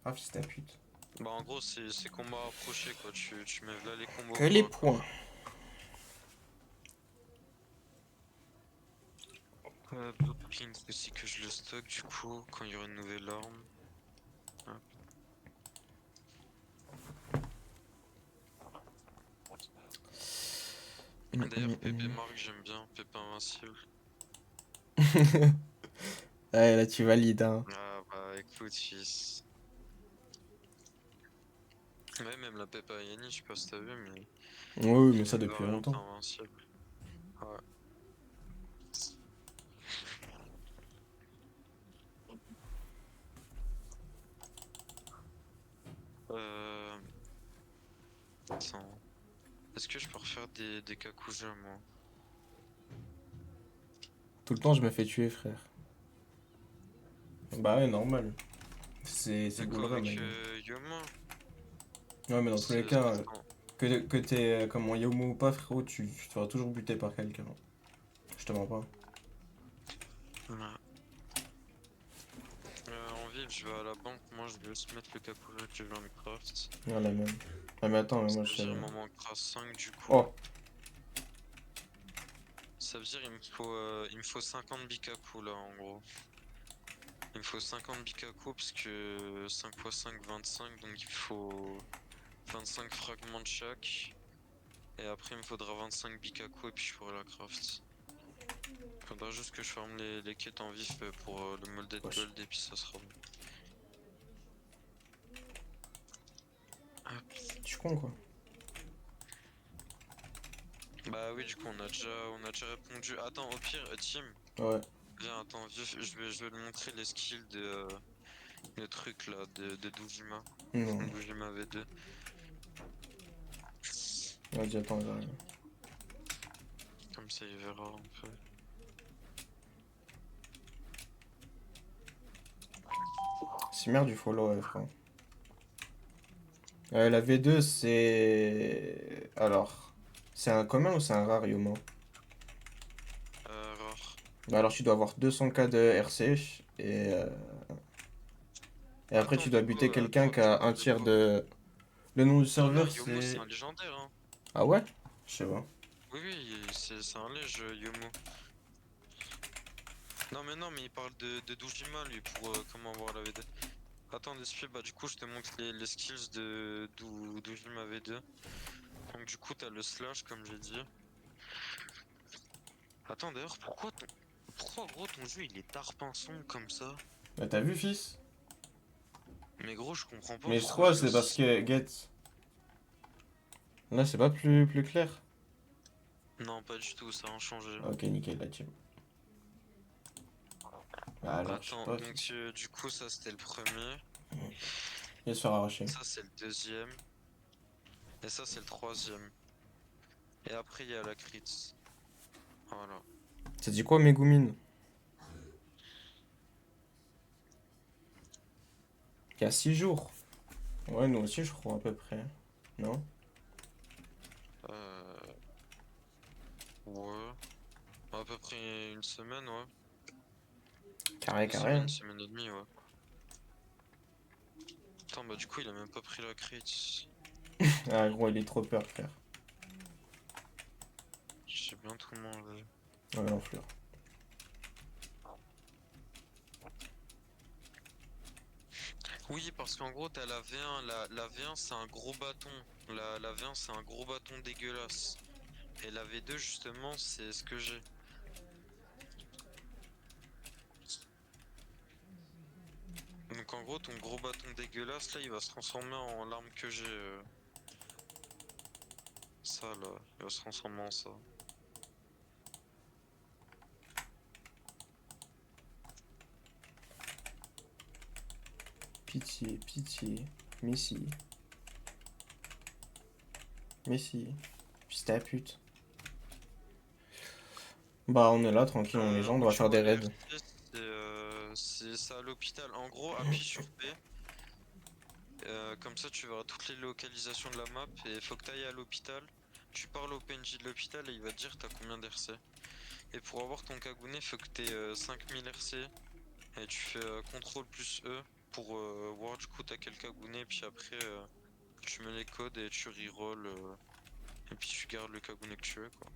Ah, fils ta pute.
Bah, en gros, c'est combat rapproché quoi. Tu mets là les combos
Que les
corps à
points.
corps. Blueprint aussi que je le stocke du coup quand il y aura une nouvelle arme. Hop. D'ailleurs, PP Mark, j'aime bien. PP Invincible.
Ouais, là, tu valides, hein.
Ah bah écoute, fils. Ouais, même la Peppa Yanni, je sais pas si t'as vu, mais
Oui,
il
mais
y a
ça
une
depuis
variante
longtemps.
invincible. Ouais. Attends. Est-ce que je peux refaire des Kakuja, moi?
Tout le temps, je me fais tuer, frère. Bah ouais, normal. C'est
Mais quoi,
Gul'ra,
avec
mec.
Yoma?
Ouais, mais dans tous les cas,
Attends.
que t'es comme un Yomo ou pas, frérot, tu te feras toujours buter par quelqu'un. Je te mens pas.
Ouais. En ville, je vais à la banque. Moi, je vais juste mettre le Kakuja que je veux en craft.
Ouais, la même. Ah, mais attends, mais
Ça
moi
veut
je sais.
dire il m'en manquera 5 du coup.
Oh!
Ça veut dire il me faut 50 Bikaku là en gros. Il me faut 50 Bikaku parce que 5 x 5, 25, donc il faut 25 fragments de chaque. Et après il me faudra 25 Bikaku et puis je pourrai la craft. Faudra juste que je farme les quêtes en vif pour le molded
Wesh.
gold et puis ça sera bon. Hop.
Je suis con, quoi.
Bah oui, du coup on a déjà répondu. Attends, au pire, Tim,
Ouais.
viens, attends, je vais te montrer les skills de trucs là, de Dojima.
Non.
Dojima V2.
Vas-y, attends, j'arrive.
Comme ça il verra un peu.
C'est merde du follow, ouais, frère. La V2, c'est. Alors. C'est un commun ou c'est un rare Yomo?
Rare.
Bah alors tu dois avoir 200k de RC et après
Attends,
tu
de
dois buter
quoi?
quelqu'un
Attends,
qui
tu
a un
parles de
tiers
quoi?
de. Le nom du
Non, non,
serveur
Yomo c'est
c'est.
un légendaire, hein.
Ah ouais? Je sais pas.
Oui, oui, c'est un lège, Yomo. Non, mais il parle de Dojima lui pour comment avoir la V2. Attends, Despi, bah du coup je te montre les skills de Dojima V2. Donc du coup t'as le slash comme j'ai dit. Attends d'ailleurs pourquoi gros ton jeu il est tard pinson comme ça?
Bah t'as vu, fils?
Mais gros je comprends pas
Mais je
pourquoi
crois
je l'ai
c'est parce
aussi.
que. Get. Là c'est pas plus clair.
Non pas du tout, ça a changé.
Ok, nickel, la team. Bah alors, je sais
Attends,
pas,
donc
fils.
du coup ça c'était le premier.
Il va se faire arracher.
Ça c'est le deuxième. Et ça c'est le troisième. Et après il y a la crit. Voilà.
Ça dit quoi, Megumin? Il y a 6 jours. Ouais, nous aussi, je crois, à peu près. Non?
Euh... Ouais. À peu près une semaine, ouais.
Carré, carré, hein.
Une semaine et demie, ouais. Attends, bah du coup, il a même pas pris la crit.
Ah, gros, il est trop peur, frère.
J'ai bien tout mangé.
Ouais, l'enflure.
Oui, parce qu'en gros, t'as la V1. La V1, c'est un gros bâton. La V1, c'est un gros bâton dégueulasse. Et la V2, justement, c'est ce que j'ai. Donc en gros, ton gros bâton dégueulasse, là, il va se transformer en l'arme que j'ai. Ça, là. Il va se transformer en ça.
Pitié, pitié. Messi. Messi. Fils ta pute. Bah, on est là, tranquille, on est gens, on
Où
doit
tu
faire
vois
des
le
raids.
RT, c'est ça à l'hôpital. En gros, appuie sur P. Comme ça, tu verras toutes les localisations de la map et il faut que tu ailles à l'hôpital. Tu parles au PNJ de l'hôpital et il va te dire t'as combien d'RC. Et pour avoir ton Kagune, il faut que tu aies 5000 RC et tu fais CTRL plus E pour voir du coup t'as quel Kagune. Et puis après, tu mets les codes et tu reroll et puis tu gardes le Kagune que tu veux quoi.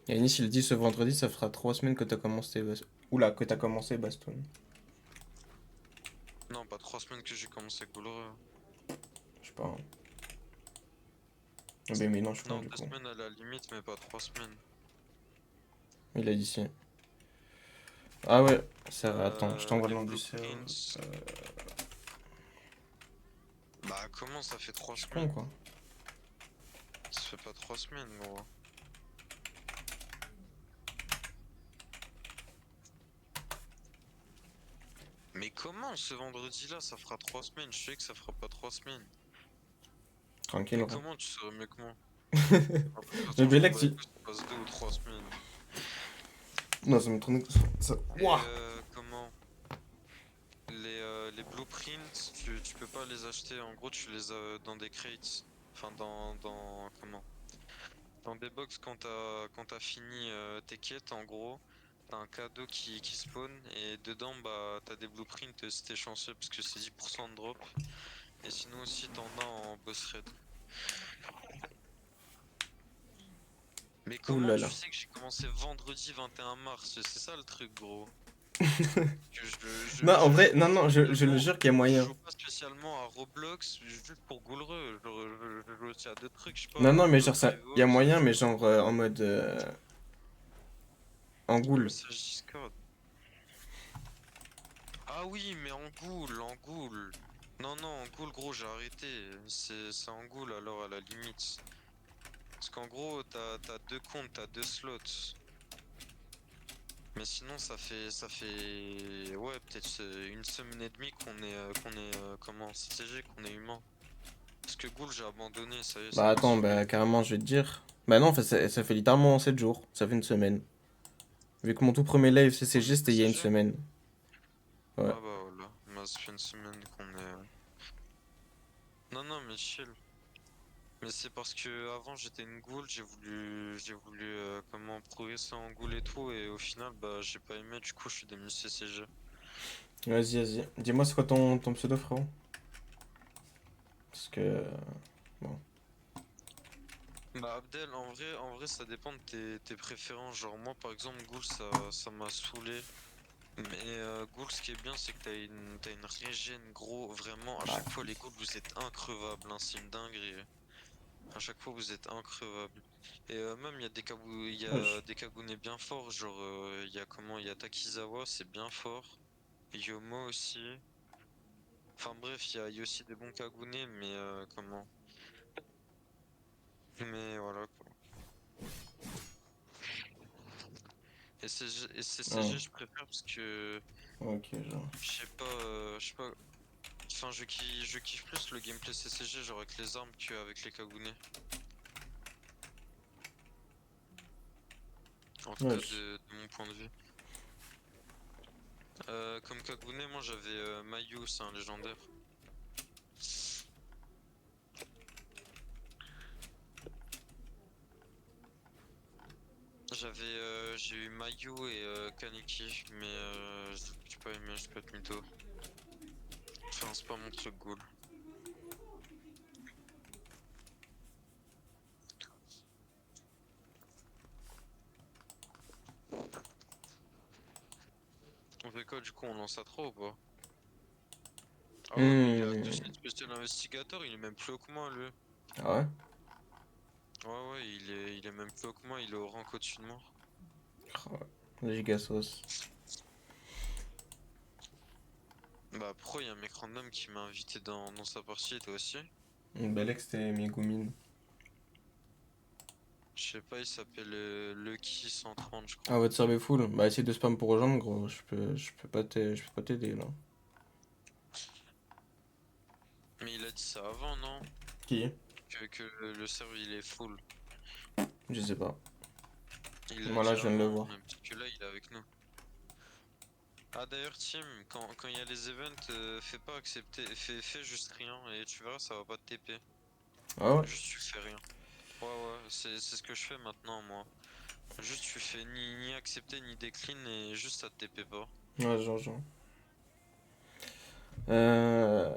Yanis, il dit ce vendredi, ça fera 3 semaines que t'as commencé. Oula, que t'as commencé Baston.
Non, pas 3 semaines que j'ai commencé Golora.
Je sais pas, hein. Ah, ben, mais non, je crois,
Non,
du
2
coup.
semaines à la limite, mais pas 3 semaines.
Il a dit si. Ah ouais, ça, attends, je t'envoie le
Les
nom du serveur.
blueprints. Bah comment ça fait 3
Je suis con,
semaines?
quoi.
Ça fait pas 3 semaines, gros. Mais comment ce vendredi-là, ça fera 3 semaines? Je sais que ça fera pas 3 semaines.
Tranquille,
Mais
ouais.
comment tu saurais mieux que moi? Après, de toute
Mais
façon, je m'en
Belek,
bats les
tu.
couilles, ça passe 2 ou 3 semaines.
Non, ça me tourne. Ça...
Et
Ouah.
comment? Les blueprints, tu peux pas les acheter. En gros, tu les as dans des crates. Enfin, comment? Dans des box quand t'as fini tes quêtes, en gros. T'as un cadeau qui spawn et dedans, bah, t'as des blueprints si t'es chanceux parce que c'est 10% de drop. Et sinon aussi, t'en as en boss raid. Mais
Ouh
comment
là
tu
là.
sais que j'ai commencé vendredi 21 mars? C'est ça le truc, gros. Que
Non, en
je
vrai,
joue
non,
pas
non, je le
spécialement,
jure qu'il y a
je
moyen.
joue pas spécialement à Roblox juste pour Goulreux. Genre, je joue aussi à d'autres trucs, je sais
Non,
pas,
non, mais
Call
genre,
of
ça. Il y a
Rivals,
moyen,
je sais
mais
pas.
genre en mode. En
Un
goule.
message Discord. Ah oui, mais en goule, en goule. Non, non, en goule, gros, j'ai arrêté. C'est en goule alors à la limite. Parce qu'en gros, t'as deux comptes, t'as deux slots. Mais sinon, ouais, peut-être une semaine et demie comment, CCG, qu'on est humain. Parce que Ghoul, j'ai abandonné, ça y est, ça
Bah,
m'a
attends,
saoulé.
bah, carrément, je vais te dire. Bah, non, en fait, ça fait littéralement 7 jours. Ça fait une semaine. Vu que mon tout premier live CCG,
Premier
c'était il y a une
CCG?
semaine. Ouais.
Ah bah voilà, bah, ça fait une semaine qu'on est. Non, non, mais chill. Mais c'est parce que avant j'étais une Ghoul, j'ai voulu comment progresser en Ghoul et tout, et au final, bah j'ai pas aimé, du coup je suis devenu CCG.
Vas-y, vas-y. Dis-moi, c'est quoi ton pseudo, frérot? Parce que. Bon.
Bah Abdel, en vrai, ça dépend de tes préférences. Genre moi, par exemple, Ghoul, ça m'a saoulé. Mais Ghoul, ce qui est bien, c'est que t'as une régène, gros. Vraiment, à
Bah,
chaque fois, les Ghouls, vous êtes increvables, hein, c'est une dinguerie. À chaque fois, vous êtes increvables. Et même, il y a
wesh.
des Kagounets bien forts. Genre, il y a comment? Il y a Takizawa, c'est bien fort. Yomo aussi. Enfin bref, il y a aussi des bons Kagounets, mais comment? Mais voilà quoi. Et
Ah,
CCG, je préfère parce que
ok, genre.
je sais pas. Enfin, je kiffe plus le gameplay CCG, genre avec les armes qu'avec les Kagounets. En tout cas,
Wesh.
de mon point de vue. Comme Kagune, moi j'avais Mayu, c'est un légendaire. J'ai eu Mayu et Kaneki, mais j'ai pas aimé, je peux être mytho. Enfin, c'est pas mon truc ghoul. On fait quoi du coup, on lance à 3 ou pas? Ah ouais, mais il est
Hmm.
associé de Special Investigator, il est même plus haut que moi, lui.
Ah ouais?
Ouais, ouais, il est même plus haut que moi, il est au rank au-dessus de moi.
Ah ouais. Gigasauce.
Bah, pourquoi il y a un mec random qui m'a invité dans sa partie, et toi aussi?
Belek, c'était Megumin.
Je sais pas, il s'appelle Lucky 130, je
Ah,
crois.
votre serveur est full. Bah, essaye de spam pour rejoindre, gros. Je peux pas t'aider, là.
Mais il a dit ça avant, non?
Qui?
Que le serveur il est full.
Je sais pas.
Il l'a
Moi, là,
dit
je viens de le
avant,
voir.
même peut-être que là il est avec nous. Ah d'ailleurs Tim, quand il y a les events, fais pas accepter, fais juste rien et tu verras ça va pas te TP.
Ah ouais?
Juste tu fais rien. Ouais ouais, c'est ce que je fais maintenant moi. Juste tu fais ni accepter ni décline et juste ça te TP pas.
Ouais, genre. Euh...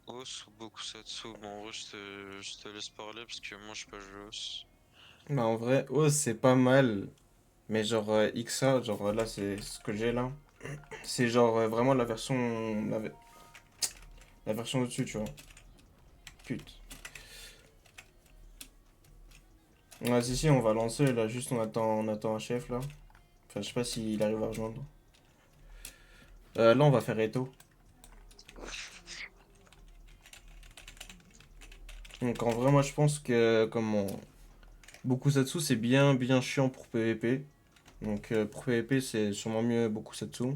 Os ou Bokusatsu, bon en vrai je te laisse parler parce que moi je suis pas joué Os.
Bah, en vrai, oh, c'est pas mal. Mais genre, XA, genre, là, c'est ce que j'ai, là. C'est genre, vraiment la version au-dessus, tu vois. Pute. Ouais, si, on va lancer, là, juste on attend un chef, là. Enfin, je sais pas s'il arrive à rejoindre. Là, on va faire Eto. Donc, en vrai, moi, je pense que, comment... Bokusatsu, c'est bien, bien chiant pour PvP. Donc, pour PvP, c'est sûrement mieux Bokusatsu.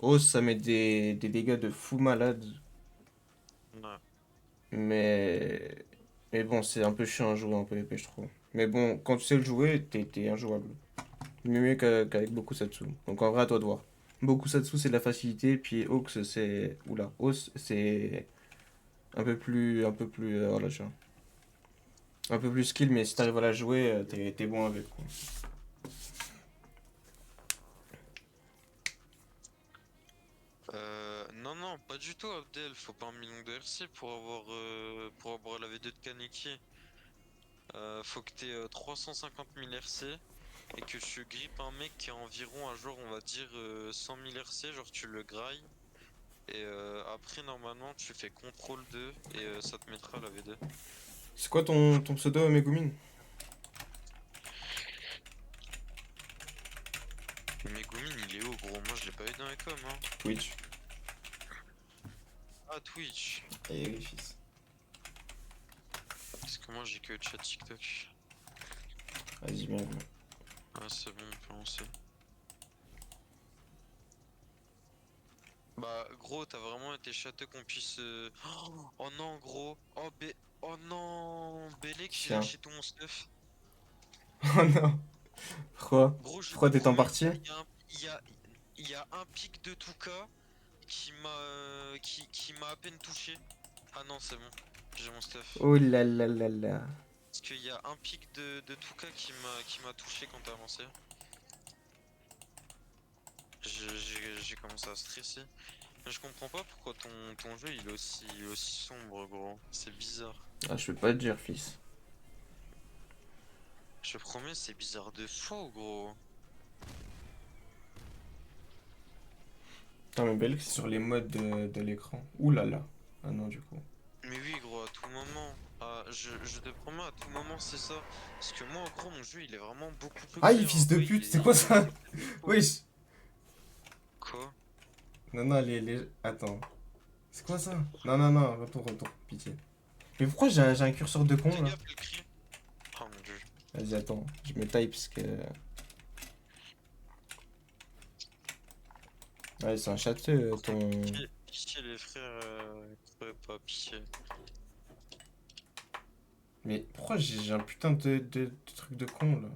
Oh, ça met des dégâts de fou malade.
Ouais.
Mais, mais bon, c'est un peu chiant à jouer en PvP, je trouve. Mais bon, quand tu sais le jouer, t'es injouable. Mieux qu'avec beaucoup Satsu. Donc en vrai, à toi de voir. Beaucoup Satsu, c'est de la facilité, puis Hawks, c'est. Oula, Hawks, c'est un peu plus, oh là, un peu plus skill, mais si t'arrives à la jouer, t'es bon avec, quoi.
Non, non, pas du tout, Abdel. Faut pas 1 million de RC pour avoir la V2 de Kaneki. Faut que t'aies 350 000 RC et que tu grippes un mec qui a environ un jour, on va dire, 100 000 RC, genre tu le grailles. Et après, normalement, tu fais contrôle 2 et ça te mettra la V2.
C'est quoi ton pseudo, Megumin?
Mais Megumin, il est où, gros? Moi, je l'ai pas eu dans les coms, hein.
Twitch.
Ah, Twitch.
Et oui, fils.
Parce que moi, j'ai que chat TikTok.
Vas-y, bien vu.
Ah, c'est bon, on peut lancer. Bah, gros, t'as vraiment été châteux qu'on puisse. Oh non, gros. Oh non, Bélec, j'ai
Tiens.
lâché tout mon stuff.
Oh non. Pourquoi?
Gros, je
Pourquoi
te
t'es en
promets,
partie?
il y a, il y a un pic de Touka qui m'a à peine touché. Ah non, c'est bon, j'ai mon stuff.
Oh là là là là.
Parce qu'il y a un pic de Touka qui m'a touché quand t'as avancé. J'ai commencé à stresser. Mais je comprends pas pourquoi ton jeu il est aussi sombre, gros. C'est bizarre.
Ah, je peux pas te dire, fils.
Je te promets, c'est bizarre de faux, gros.
Non, mais Belk, c'est sur les modes de l'écran. Ouh là là. Ah non, du coup.
Mais oui, gros, à tout moment. Ah, je te promets, à tout moment, c'est ça. Parce que moi, en gros, mon jeu, il est vraiment beaucoup plus
Aïe,
clair.
fils
En
de
vrai,
pute, c'est quoi
il est
ça?
très très beau.
Wesh.
Quoi?
Non, non, Attends. C'est quoi ça? Non, non, non, retour, retour, pitié. Mais pourquoi j'ai un curseur de con
Fais
là?
gaffe, le cri. Oh mon dieu.
Vas-y, attends, je me taille parce que. Ouais, c'est un château, ton.
Pitié, les frères, crevez pas, pitié.
Mais pourquoi j'ai un putain de truc de con là?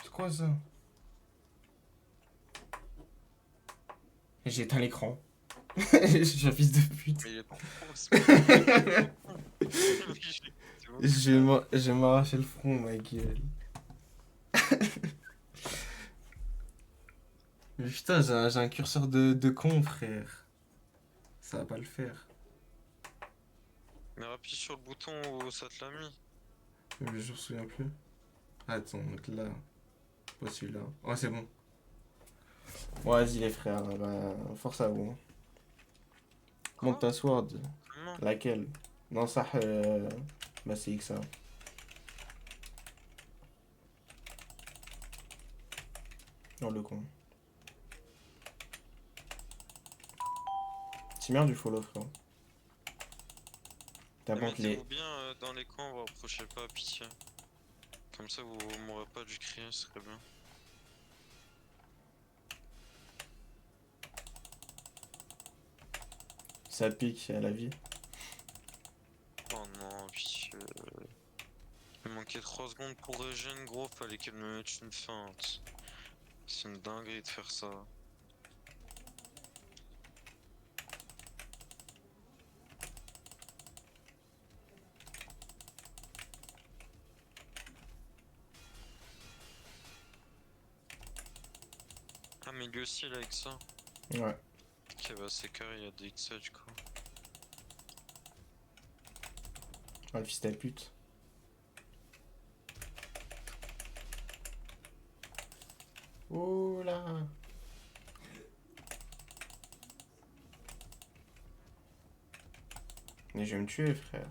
C'est quoi ça? J'ai éteint l'écran. Je suis un fils de pute.
Mais il est trop con, ce mec. Il est trop con. Mais c'est bon, frère.
Je vais m'arracher le front, ma gueule. Mais putain, j'ai un curseur de con, frère. Ça va pas le faire.
Mais appuie sur le bouton où ça te l'a mis.
Mais je me souviens plus. Attends, donc là. Pas celui-là. Oh, c'est bon. Bon, vas-y, les frères. Bah, force à vous. Monte
Quoi?
ta sword.
Comment?
Laquelle? Non, ça. Bah, c'est X ça. Non, le con. C'est bien du follow, frère. T'as
Et
bon qu'il est.
mettez-vous bien dans les coins, vous approchez pas, pitié. Comme ça, vous m'aurez pas dû crier, ce serait bien.
Ça pique à la vie.
Oh non, pitié. Il manquait 3 secondes pour régène, gros, fallait qu'elle me mette une feinte. C'est une dinguerie de faire ça. Ah, mais lui aussi, il a avec ça.
Ouais.
Ok, bah c'est carré, il y a des X-Edge, quoi.
Oh, le fils de pute. Oh là. Mais je vais me tuer, frère.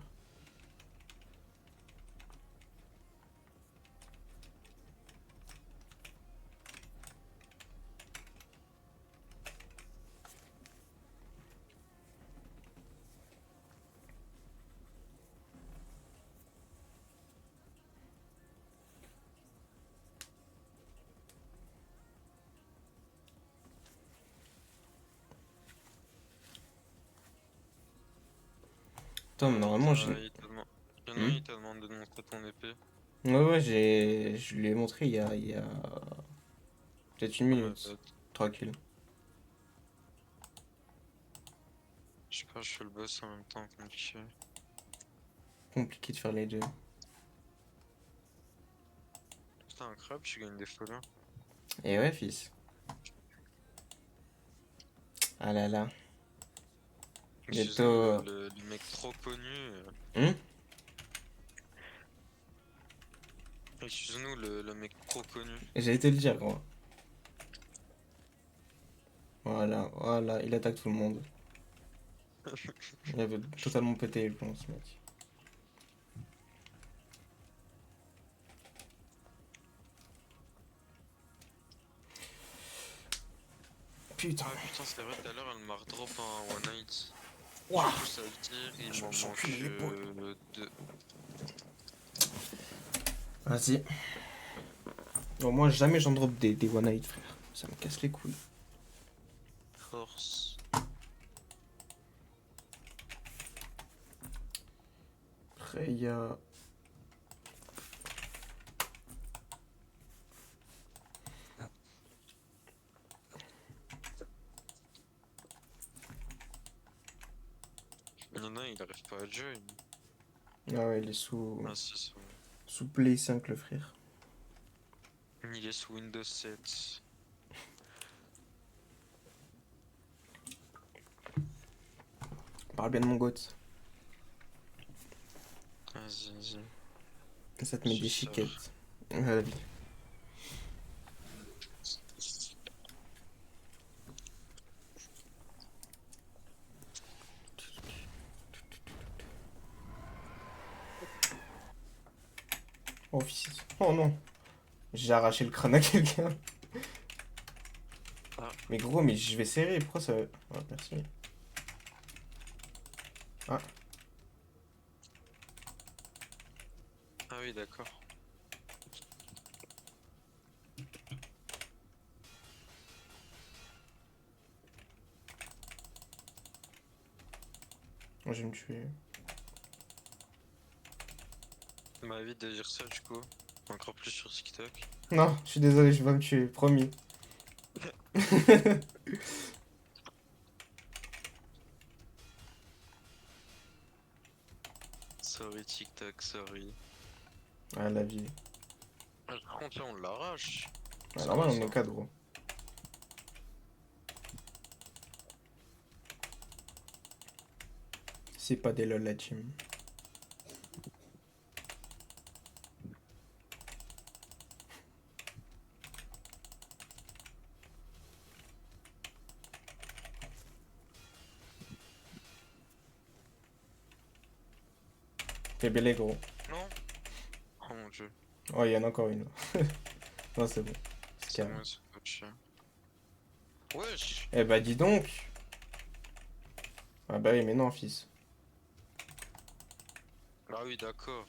Attends, mais normalement, j'ai...
Il y en a un,
Hmm.
il t'a demandé de montrer ton épée.
Ouais, ouais, je lui ai montré il y a peut-être une
Oh my
minute.
bad.
Tranquille.
Je sais pas, je fais le boss en même temps, compliqué.
Compliqué de faire les deux.
Putain, incroyable, tu gagnes des followers.
Et ouais, fils. Ah là là.
Excuse-nous,
Bientôt.
le mec trop connu.
Hmm.
Excuse-nous, le mec trop connu.
J'allais te le dire, gros. Voilà, voilà, il attaque tout le monde. Il avait totalement pété les plombs, ce mec. Putain.
Ah putain, c'est vrai, tout à l'heure, elle m'a redrop un one night. Du
Waouh.
coup, ça veut dire il
Je
m'en
me sens
manque
plus l'épaule.
deux.
Vas-y. Au moins, jamais j'en drop des one night, frère. Ça me casse les couilles.
Force.
Après, il y a.
Il y en a un, il arrive pas à join.
Ah ouais, il est sous.
Ah, si, c'est bon.
Sous Play 5, le frère.
Il est sous Windows 7.
Parle bien de mon goth.
Vas-y, vas-y.
Ça te met des
Suceur.
chiquettes. À la vie. Oh, fils. Oh non. J'ai arraché le crâne à quelqu'un.
Ah.
Mais gros, mais je vais serrer. Pourquoi ça. Ah, merci. Ah.
Ah oui, d'accord.
Moi, je vais me tuer.
Ça m'invite de dire ça, du coup. Encore plus sur TikTok.
Non, je suis désolé, je vais pas me tuer. Promis.
Sorry, TikTok, sorry.
Ah, la vie.
Ah, par contre, là, on l'arrache.
Ah,
C'est
normal,
quoi
on
ça?
est 4, gros. C'est pas des lol, la team. T'es belé, gros.
Non? Oh mon dieu.
Oh, il y en a encore une. Non, c'est bon. C'est
C'est
carré.
moi, c'est pas chien. Wesh!
Eh bah, dis donc. Ah bah oui, mais non, fils.
Ah oui, d'accord.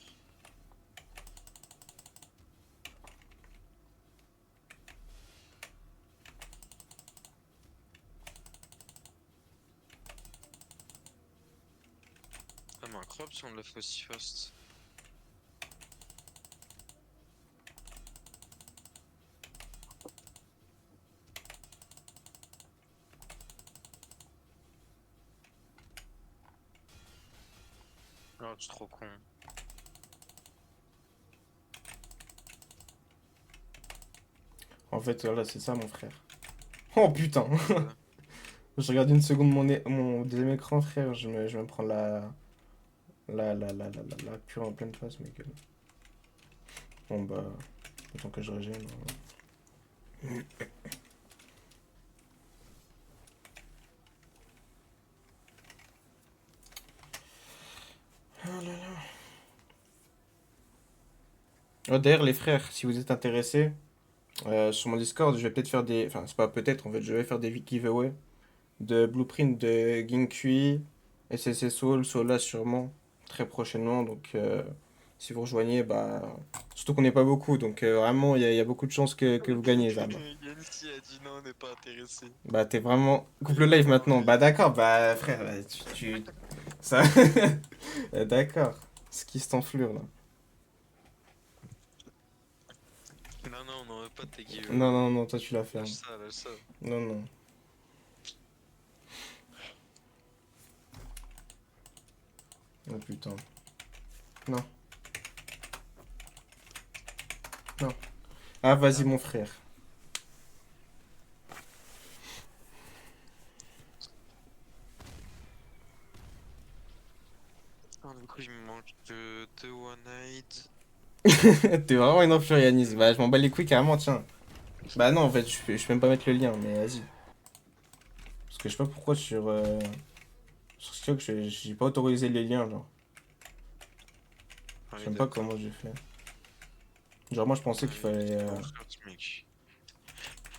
Ah, mais incroyable si on l'a fait aussi fast. Ah, c'est trop con.
En fait, voilà, c'est ça, mon frère. Oh putain.
Ouais.
Je regarde une seconde mon deuxième écran, frère. Je me prends la pure en pleine face, mec. Bon, bah, autant que je régène. Hein. Oh là là. Oh, d'ailleurs, les frères, si vous êtes intéressés, sur mon Discord, je vais peut-être faire des. Enfin, c'est pas peut-être, en fait, je vais faire des giveaways de blueprint de Ginkui, SSS Soul, Sola sûrement, très prochainement. Donc, si vous rejoignez, bah. Surtout qu'on n'est pas beaucoup, donc vraiment, il y a beaucoup de chances que vous gagnez, Zam.
Yancy a dit non, on n'est pas intéressé.
Bah, t'es vraiment. Coupe le live maintenant. Bah, d'accord, bah, frère, tu... Ça... D'accord. Ce qui s'enflure, là.
Non, non, on n'en veut pas tes
Non,
giveaways.
non, non, toi, tu l'as fait.
Lâche
Hein.
ça, lâche ça.
Non, non. Oh, putain. Non, non. Ah, vas-y, mon frère.
Ah, du coup, il me manque que 2 one-eyed.
T'es vraiment une infurianiste. Bah, je m'en bats les couilles carrément, tiens. Bah, non, en fait, je peux même pas mettre le lien, mais vas-y. Parce que je sais pas pourquoi sur TikTok, j'ai pas autorisé les liens, genre.
Ah
Je
oui,
sais même pas
d'accord.
comment j'ai fait. Genre, moi, je pensais qu'il
Ouais,
fallait.
c'est mon frère, ce mec.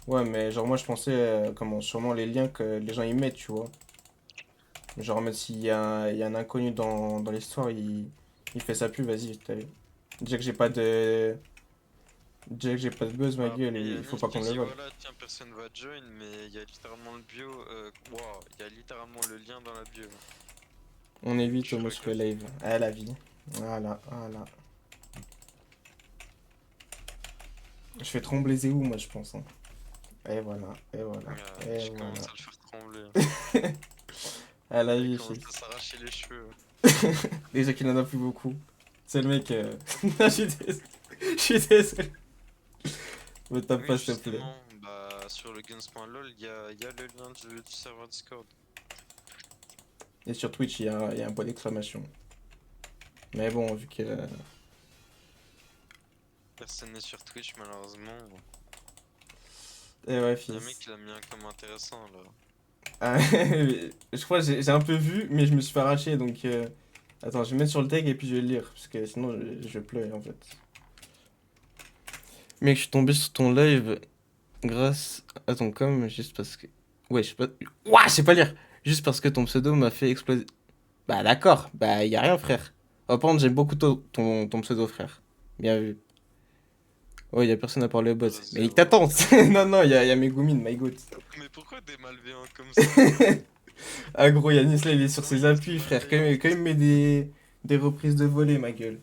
Ouais, mais genre, moi, je pensais, comment, sûrement les liens que les gens y mettent, tu vois. Genre, en mode, s'il y a un inconnu dans l'histoire, il fait sa pub, vas-y, t'as vu. Déjà que j'ai pas de. Déjà que j'ai pas de buzz, ma
Bah,
gueule,
après,
il faut
Yanis
pas qu'on
qui
me le
dit
vole.
voilà, tiens, personne va join, mais il y a littéralement le bio. Wow, il y a littéralement le lien dans la bio.
On évite
Je
Homo sur le
regarde.
live. Ah, la vie. Voilà, voilà. Je fais trembler Zéou, moi, je pense. Hein. Et voilà, et voilà, et
Je
voilà.
commence à le faire trembler.
Ah, la
Il
vie,
commence
fils.
à s'arracher les cheveux.
Déjà qu'il en a plus beaucoup. C'est le mec. Non, je suis désolé. Je suis désolé. Me tape
Oui,
pas, s'il te plaît.
justement, bah, sur le guns.lol, il y a le lien du serveur Discord.
Et sur Twitch, il y a un point d'exclamation. Mais bon, vu que.
Personne n'est sur Twitch, malheureusement.
Eh ouais,
Il y a un mec
fils.
qui l'a mis un comme intéressant là.
Ah, je crois que j'ai un peu vu, mais je me suis fait arracher donc. Attends, je vais mettre sur le tag et puis je vais le lire. Parce que sinon, je vais pleurer en fait. Mec, je suis tombé sur ton live grâce à ton com juste parce que. Ouais, je sais pas. Ouah, je sais pas lire! Juste parce que ton pseudo m'a fait exploser. Bah d'accord, bah y a rien, frère. Oh, par contre, j'aime beaucoup ton pseudo, frère. Bien vu. Oh, y a personne à parler au bot. Mais il
Zéro.
t'attend! Non, non, y a Megumi, my god.
Mais pourquoi des malveillants comme ça?
Ah gros, Yanis là il est sur
Non,
ses
ils sont
appuis frère, quand
malveillants.
même, quand il met des reprises de volée ma gueule.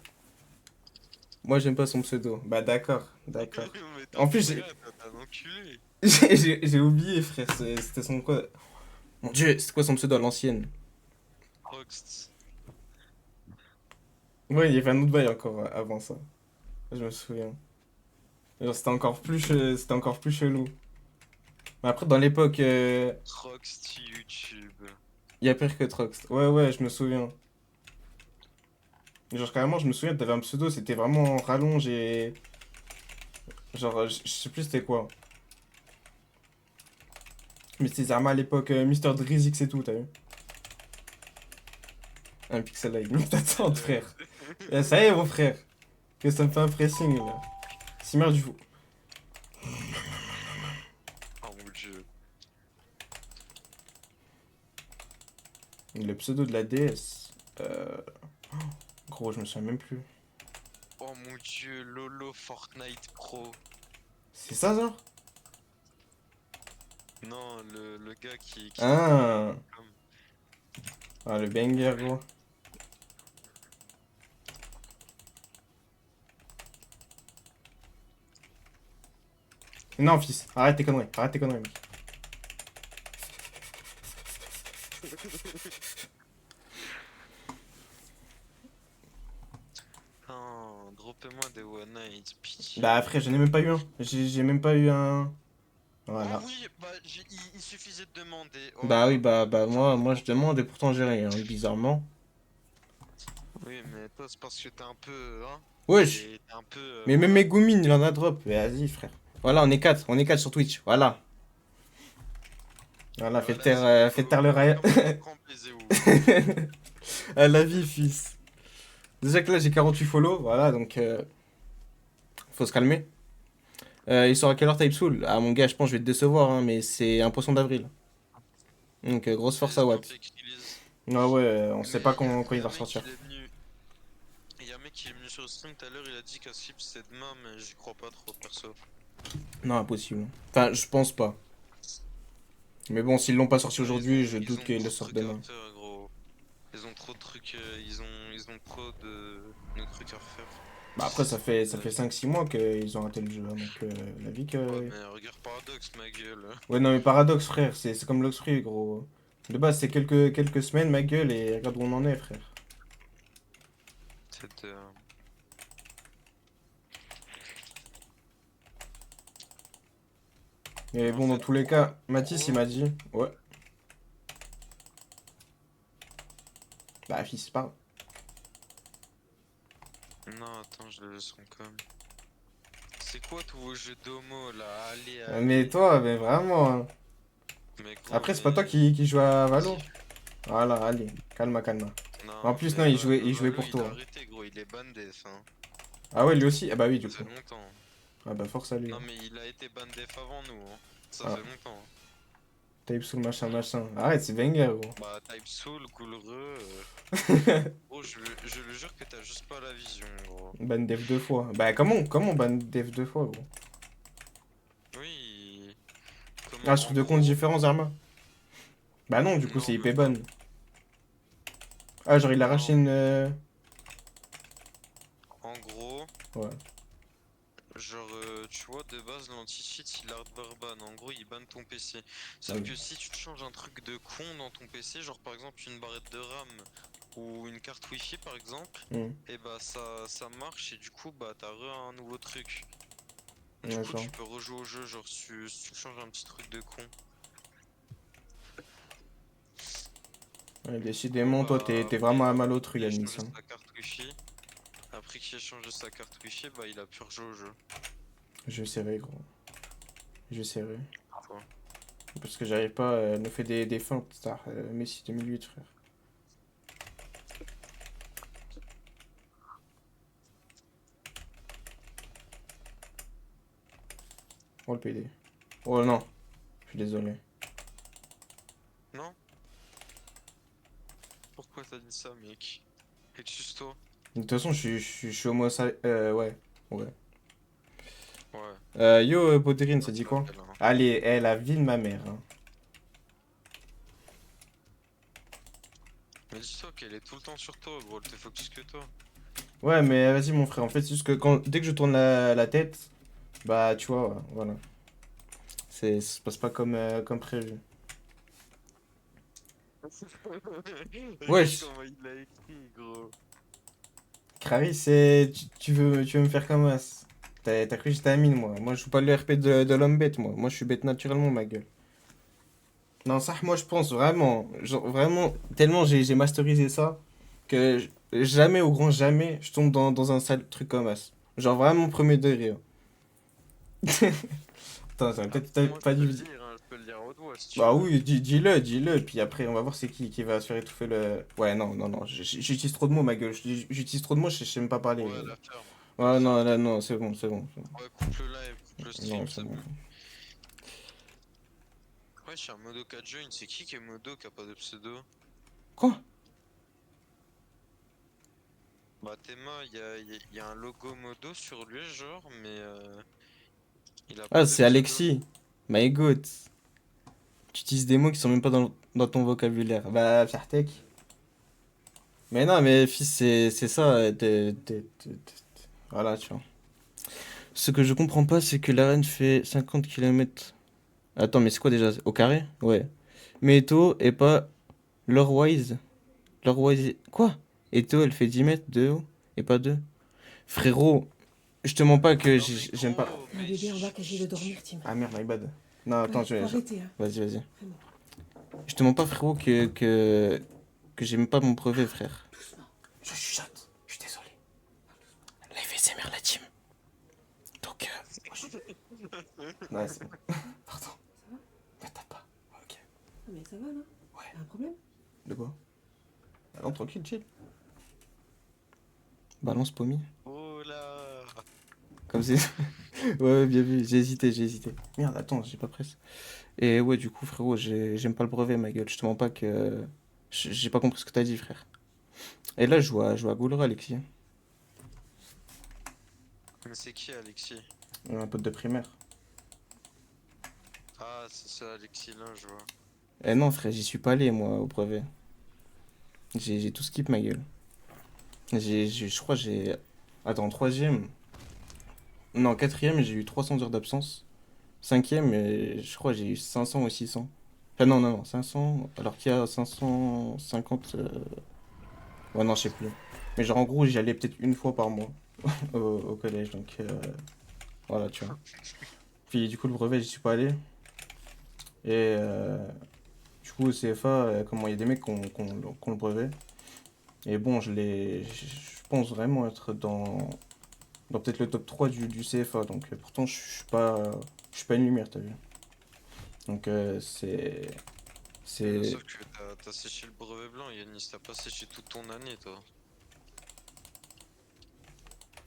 Moi j'aime pas son pseudo. Bah d'accord, d'accord.
Mais t'es
En
un
plus
frère, t'es un enculé.
j'ai oublié frère, c'était son quoi? Mon dieu, c'était quoi son pseudo à l'ancienne?
Roxt.
Ouais, il y avait un autre bail encore avant ça. Je me souviens. Genre c'était encore plus chelou. Mais après dans l'époque,
Roxt YouTube.
il y a pire que Trox. Ouais ouais, je me souviens. Genre carrément je me souviens, t'avais un pseudo, c'était vraiment rallonge et... Genre je sais plus c'était quoi. Mais c'était Zama à l'époque, Mister Drizix et tout, t'as vu? Un pixel live. Mais t'attends, frère.
LOL.
Ça y est, mon frère. Que ça me fait un pressing, là. Simmer du fou.
Oh mon dieu.
Le pseudo de la déesse. Gros, je me souviens même plus.
Oh mon dieu, Lolo Fortnite Pro.
C'est ça, genre?
Non, le gars qui l'a mis
Ah,
comme.
ah le banger, gros. Non, fils. Arrête tes conneries. Arrête tes conneries, mec.
Oh, droppez-moi des one night,
Bah,
pitié.
après, j'en ai même pas eu un. J'ai même pas eu un.
Oh
Voilà.
oui, bah il suffisait de demander.
Bah oui,
Voilà.
bah
J'en ai
moi je
droppé.
demande et pourtant j'ai rien, bizarrement.
Oui, mais toi, c'est parce que t'es un peu. Hein?
Wesh.
T'es un peu.
Mais même
Voilà.
Megumin, il en a drop. Mais vas-y, frère. Voilà, on est 4 sur Twitch. Voilà. Voilà,
Voilà, Zéou,
faites taire le
faut
riot.
commencer à trembler, Zéou.
À la vie, fils. Déjà que là, j'ai 48 follow, voilà, donc faut se calmer. Il sort à quelle heure Typesoul? Ah, mon gars, je pense que je vais te décevoir, hein, mais c'est un poisson d'avril. Donc, grosse force à
Vas-y,
Watt.
impec release.
Ah ouais, on sait
Mais
pas quand
y
il
a
va
un mec
ressortir.
qui est venu. Y a un mec qui est venu sur le stream tout à l'heure, il a dit qu'Askip c'est demain, mais j'y crois pas trop, perso.
Non, impossible. Enfin, je pense pas. Mais bon, s'ils l'ont pas sorti
Ouais,
aujourd'hui, je
ils
doute
ont
qu'ils le
trop de
sortent
trucs à
demain.
faire, gros. Ils ont trop de trucs, ils ont trop de trucs à refaire.
Bah après, ça
La
fait
vie.
5-6 mois qu'ils ont raté le jeu, hein, donc la vie
Ouais,
que...
mais regarde Paradox, ma gueule.
Ouais, non, mais paradoxe, frère, c'est comme l'Oxfree, gros. De base, c'est quelques semaines, ma gueule, et regarde où on en est, frère.
C'est
Mais
en
bon, dans
fait,
tous les cas, Mathis, il
gros.
m'a dit... Ouais, bah, fils, parle.
Non, attends, je le laisse quand même. C'est quoi tous vos jeux d'homo là? Allez,
Mais
allez.
toi, mais vraiment, hein.
Mais gros,
Après, c'est pas toi
mais.
qui joue à Valo.
Vas-y.
Voilà, allez, calma, calma. En
Non,
plus, non,
mais
il jouait
Valo,
pour
il a
toi.
arrêté, gros. Il est ban def, hein.
Ah ouais, lui aussi? Ah bah oui, du
Ça
coup.
fait longtemps.
Ah bah force à lui,
Non,
hein.
mais il a été ban def avant nous, hein. Ça
Ah,
fait longtemps, hein.
Type soul, machin, machin. Arrête, c'est banger, gros.
Bah, Type Soul, Coolre. Gros, je le jure que t'as juste pas la vision, gros.
Ban def 2 fois. Bah comment ban def 2 fois, gros?
Oui.
Ah,
Comment?
sur
En
deux comptes
gros.
différents, Zarma? Bah non, du coup,
Non,
c'est IP
même pas.
ban. Ah, genre, il a racheté
Non.
une...
En gros.
Ouais.
Genre, tu vois, de base, l'anti-cheat, il hardware ban. En gros, il banne ton PC.
Ah
Sauf
oui.
que si tu te changes un truc de con dans ton PC, genre par exemple une barrette de RAM ou une carte Wi-Fi par exemple,
Hmm.
et bah ça marche et du coup, bah t'as un nouveau truc. Du coup,
D'accord.
tu peux rejouer au jeu, genre si tu changes un petit truc de con.
Ouais,
Du coup,
décidément, toi,
bah
t'es
après,
vraiment un malotru,
il a
Yanis,
changé
hein.
sa carte Wi-Fi. Après qu'il ait changé sa carte Wi-Fi, bah il a pu rejouer au jeu.
Je serai, gros. Je serai.
Quoi.
Parce que j'arrive pas à nous faire des feintes, star. Messi 2008, frère. Oh, le PD. Oh non, je suis désolé.
Non? Pourquoi t'as dit ça, mec? Excuse-toi.
De toute façon, je suis homo... ouais. Ouais.
Ouais,
Yo, Podrine, ça
ça
dit quoi?
s'appelle, hein.
Allez, la vie de ma mère, hein.
Mais dis-toi qu'elle est tout le temps sur toi, gros, elle te focus que toi.
Ouais, mais vas-y, mon frère. En fait, c'est juste que dès que je tourne la tête, bah, tu vois, voilà. Ça se passe pas comme prévu.
Regarde
Wesh,
comment il a écrit, gros.
Kraris, tu veux me faire comme as. T'as cru que j'étais Amine, moi. Moi, je joue pas le RP de l'homme bête, moi. Moi, je suis bête naturellement, ma gueule. Non, ça, moi, je pense vraiment, genre, vraiment, tellement j'ai masterisé ça que jamais, au grand jamais, je tombe dans un sale truc comme as. Genre, vraiment, premier degré, hein. Attends, ça
Après,
peut-être
moi,
pas
je peux le
dû.
dire, hein, je peux le dire à haute voix si tu
Bah
veux.
oui, dis-le, puis après on va voir c'est qui va se faire étouffer le... Ouais, non, non, non, j'utilise trop de mots, ma gueule, j'utilise trop de mots, je sais même pas parler.
Ouais, la ferme.
Ouais,
Vas-y,
non,
la
là,
ferme.
non, c'est bon, c'est bon.
Ouais, coupe le live, coupe le
Non,
stream,
c'est
c'est
bon.
bon. Ouais, je suis un modo 4 join, c'est qui est modo qui a pas de pseudo?
Quoi?
Bah, Théma, y a un logo modo sur lui, genre, mais il a pas
Ah,
de
c'est
pseudo.
Alexis. My God. Tu utilises des mots qui sont même pas dans ton vocabulaire. Bah, Fiartech. Mais non, mais fils, c'est ça. Voilà, tu vois. Ce que je comprends pas, c'est que l'arène fait 50 kilomètres. Attends, mais c'est quoi déjà? Au carré? Ouais. Mais Eto et pas Lorewise. Lorewise. Quoi? Eto, elle fait 10 mètres de haut et pas 2. Frérot, je te mens pas que
Non, mais
j'aime pas.
gros,
Il y a un
mais
bébé en bas qui essaie de dormir, Tim.
Ah merde, my bad. Non, attends,
Ouais, faut arrêter, hein.
vas-y.
Vraiment.
Je te mens pas, frérot, que j'aime pas mon brevet, frère.
Doucement.
Je chuchote, je suis désolé. Live SMR, la team. Donc, ouais, c'est bon. Pardon,
Ça va?
ne tape pas. Ok.
Ah, mais ça va, là?
Ouais.
T'as un problème?
De quoi? Ah non, tranquille, chill. Balance pommier.
oh là!
Comme c'est. Ouais, bien vu, j'ai hésité. Merde, attends, j'ai pas presse. Et ouais, du coup, frérot, j'aime pas le brevet, ma gueule. Je te mens pas que. J'ai pas compris ce que t'as dit, frère. Et là, je joue à Goulra, Alexis.
Mais c'est qui, Alexis?
Un pote de primaire.
Ah, c'est ça, Alexis, là, je vois.
Eh non, frère, j'y suis pas allé, moi, au brevet. J'ai tout skip ma gueule. Je crois j'ai... Attends, troisième... Non, quatrième, j'ai eu 300 heures d'absence. Cinquième, je crois j'ai eu 500 ou 600. Enfin non, non, non, 500, alors qu'il y a 550... Ouais, non, je sais plus. Mais genre, en gros, j'y allais peut-être une fois par mois au collège, donc voilà, tu vois. Puis du coup, le brevet, j'y suis pas allé. Et du coup, au CFA, comment il y a des mecs qui ont le brevet. Et bon, je pense vraiment être dans peut-être le top 3 du CFA. Donc pourtant, je suis pas une lumière, t'as vu. Donc c'est...
Sauf que t'as séché le brevet blanc, Yanis, t'as pas séché toute ton année, toi.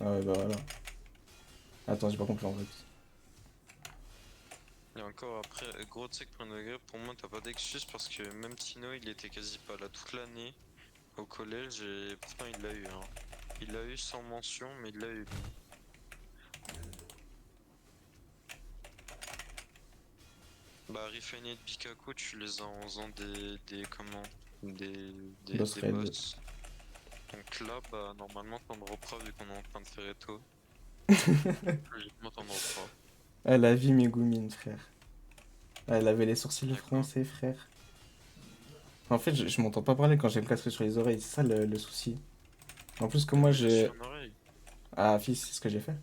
Ah ouais, bah voilà. Attends, j'ai pas compris en fait.
Et encore après, gros, tu sais que premier degré, pour moi, t'as pas d'excuse parce que même Tino, il était quasi pas là toute l'année au collège et pourtant il l'a eu, hein. Il l'a eu sans mention, mais il l'a eu. Bah, Rifaine et Bikako, tu les as en faisant comment?
Boss
Des
Red.
boss. Donc là, bah, normalement, t'en droperas vu qu'on est en train de faire Eto. Logiquement, t'en droperas.
Elle a vu Megumi, frère. Elle avait les sourcils
D'accord.
froncés, frère. En fait, je m'entends pas parler quand j'ai le casque sur les oreilles, c'est ça le souci. En plus que
Mais
moi,
mets-le
je...
sur une oreille.
Ah, fils, c'est ce que j'ai fait.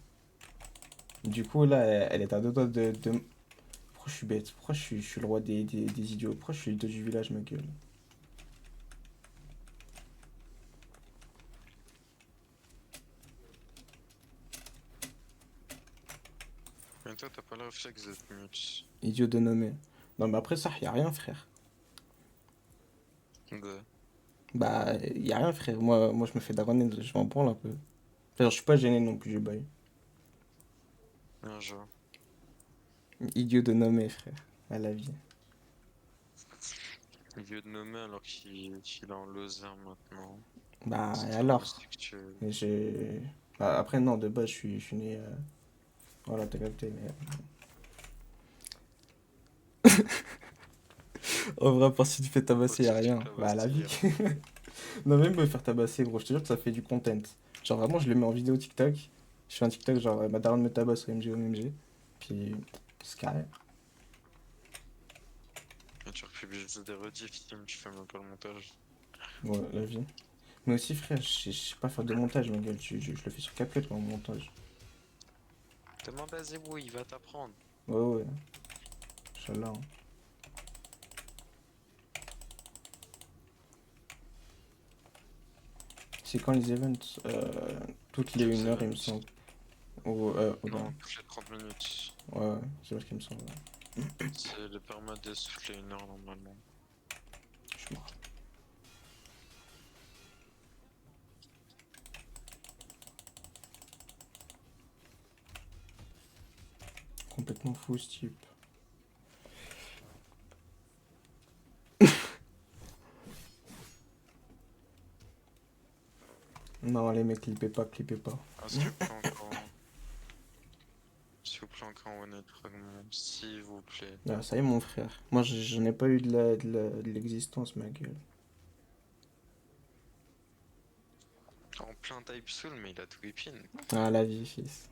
Du coup, là, elle est à deux doigts Pourquoi je suis bête? Pourquoi je suis le roi des idiots? Pourquoi je suis le dos du village, ma gueule?
Mais toi, t'as pas le réflexe d'être mute.
Idiot de nommer. Non, mais après ça, y a rien, frère.
De...
Bah, y a rien, frère. Moi je me fais daronner, je m'en branle un peu. Enfin, je suis pas gêné non plus, j'ai bail.
Un genre.
Idiot de nommer, frère. À la vie.
Il veut de nommer alors qu'il est en Lozère maintenant.
Bah,
C'est
et
très
alors?
respectueux.
Mais j'ai... Bah, après, non, de base, je suis né... Voilà, t'as capté, mais... En vrai, à part si tu fais tabasser, y a
Faut-il
rien.
que la
Bah, à la vie.
Bastille.
Non, même me faire tabasser, gros, je te jure que ça fait du content. Genre, vraiment, je le mets en vidéo TikTok. Je fais un TikTok, genre, ma daronne me tabasse au MG au MG. Puis, c'est carré.
Et tu republies des rediffs, Tim, tu fais même pas le montage.
Ouais, la vie. Mais aussi, frère, je sais pas faire de montage, ma gueule. Je le fais sur CapCut, mon montage.
Demande à Zebou, il va t'apprendre.
Ouais, ouais. Inch'Allah, hein. C'est quand les events toutes les
Quels
1 heure, il me
events?
semble. Ou non.
Non, toutes les 30 minutes.
Ouais, ouais, c'est ce qu'il me semble. Ouais.
C'est le perma de souffler 1 heure normalement.
Je suis mort. Complètement fou, ce type. Non, les mecs, clippez pas, clippez pas.
Ah, s'il vous plaît encore. S'il vous plaît encore un honnête fragment. S'il vous plaît.
Ah, ça y est, mon frère. Moi, je n'ai pas eu de l'existence, ma gueule.
En plein type soul, mais il a tout épine.
Ah, la vie, fils.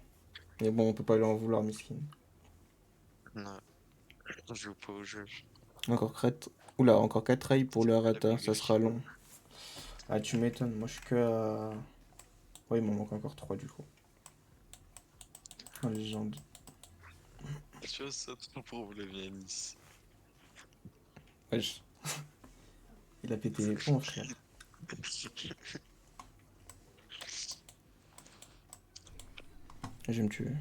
Mais bon, on peut pas lui en vouloir, miskin.
Non, je joue pas au jeu.
Encore 4... Oula, encore 4 rails pour le
Les
Arata,
bons
ça sera
défis.
long. Ah, tu m'étonnes, moi je suis que à... Ouais, il m'en manque encore 3 du coup. Oh, légende.
Tu vois, ça ton problème, Yanis.
Wesh. Il a pété les plombs, frère. Je vais me tuer.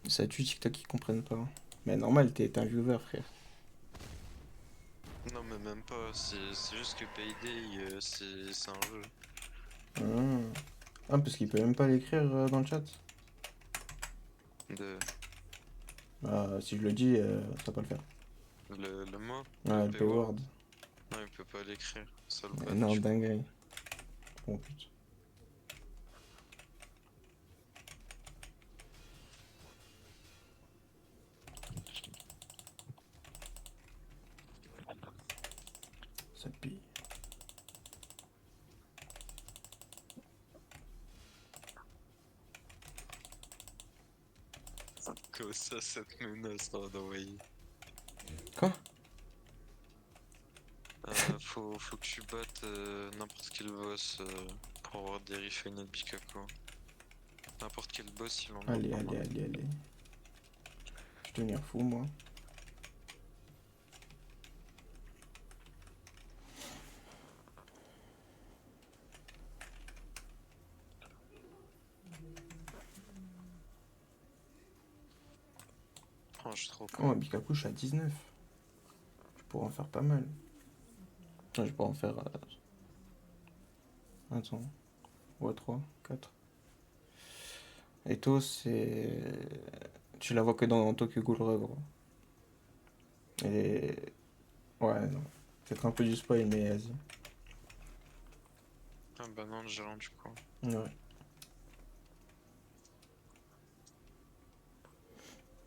Ça tue TikTok, ils comprennent pas. Mais normal, t'es un viewer, frère.
Non, mais même pas. C'est juste que Payday, c'est un jeu.
Ah, ah, parce qu'il peut même pas l'écrire dans le chat.
De...
Bah, si je le dis, ça va pas le faire.
Le mot, le
Ouais, le
P-word.
P-word.
Non, il peut pas l'écrire. Ça le bat,
Non,
du coup.
dinguerie. Bon, putain. Ça pue.
Que ça, cette menace d'envoyer.
Quoi?
Faut que tu battes n'importe quel boss pour avoir des refined Bikako. N'importe quel boss, il en a
Allez,
pas
allez,
mal.
allez, allez. Je vais devenir fou, moi.
Oh, je suis trop
Oh,
con.
Bikaku, je suis à 19. Je pourrais en faire pas mal. Non, je pourrais en faire. Attends. Ouais, 3, 4. Eto, c'est. Tu la vois que dans Tokyo Ghoul Re, gros. Et. Ouais, non. Peut-être un peu du spoil, mais vas-y.
Ah bah non, j'ai rendu coup.
Ouais.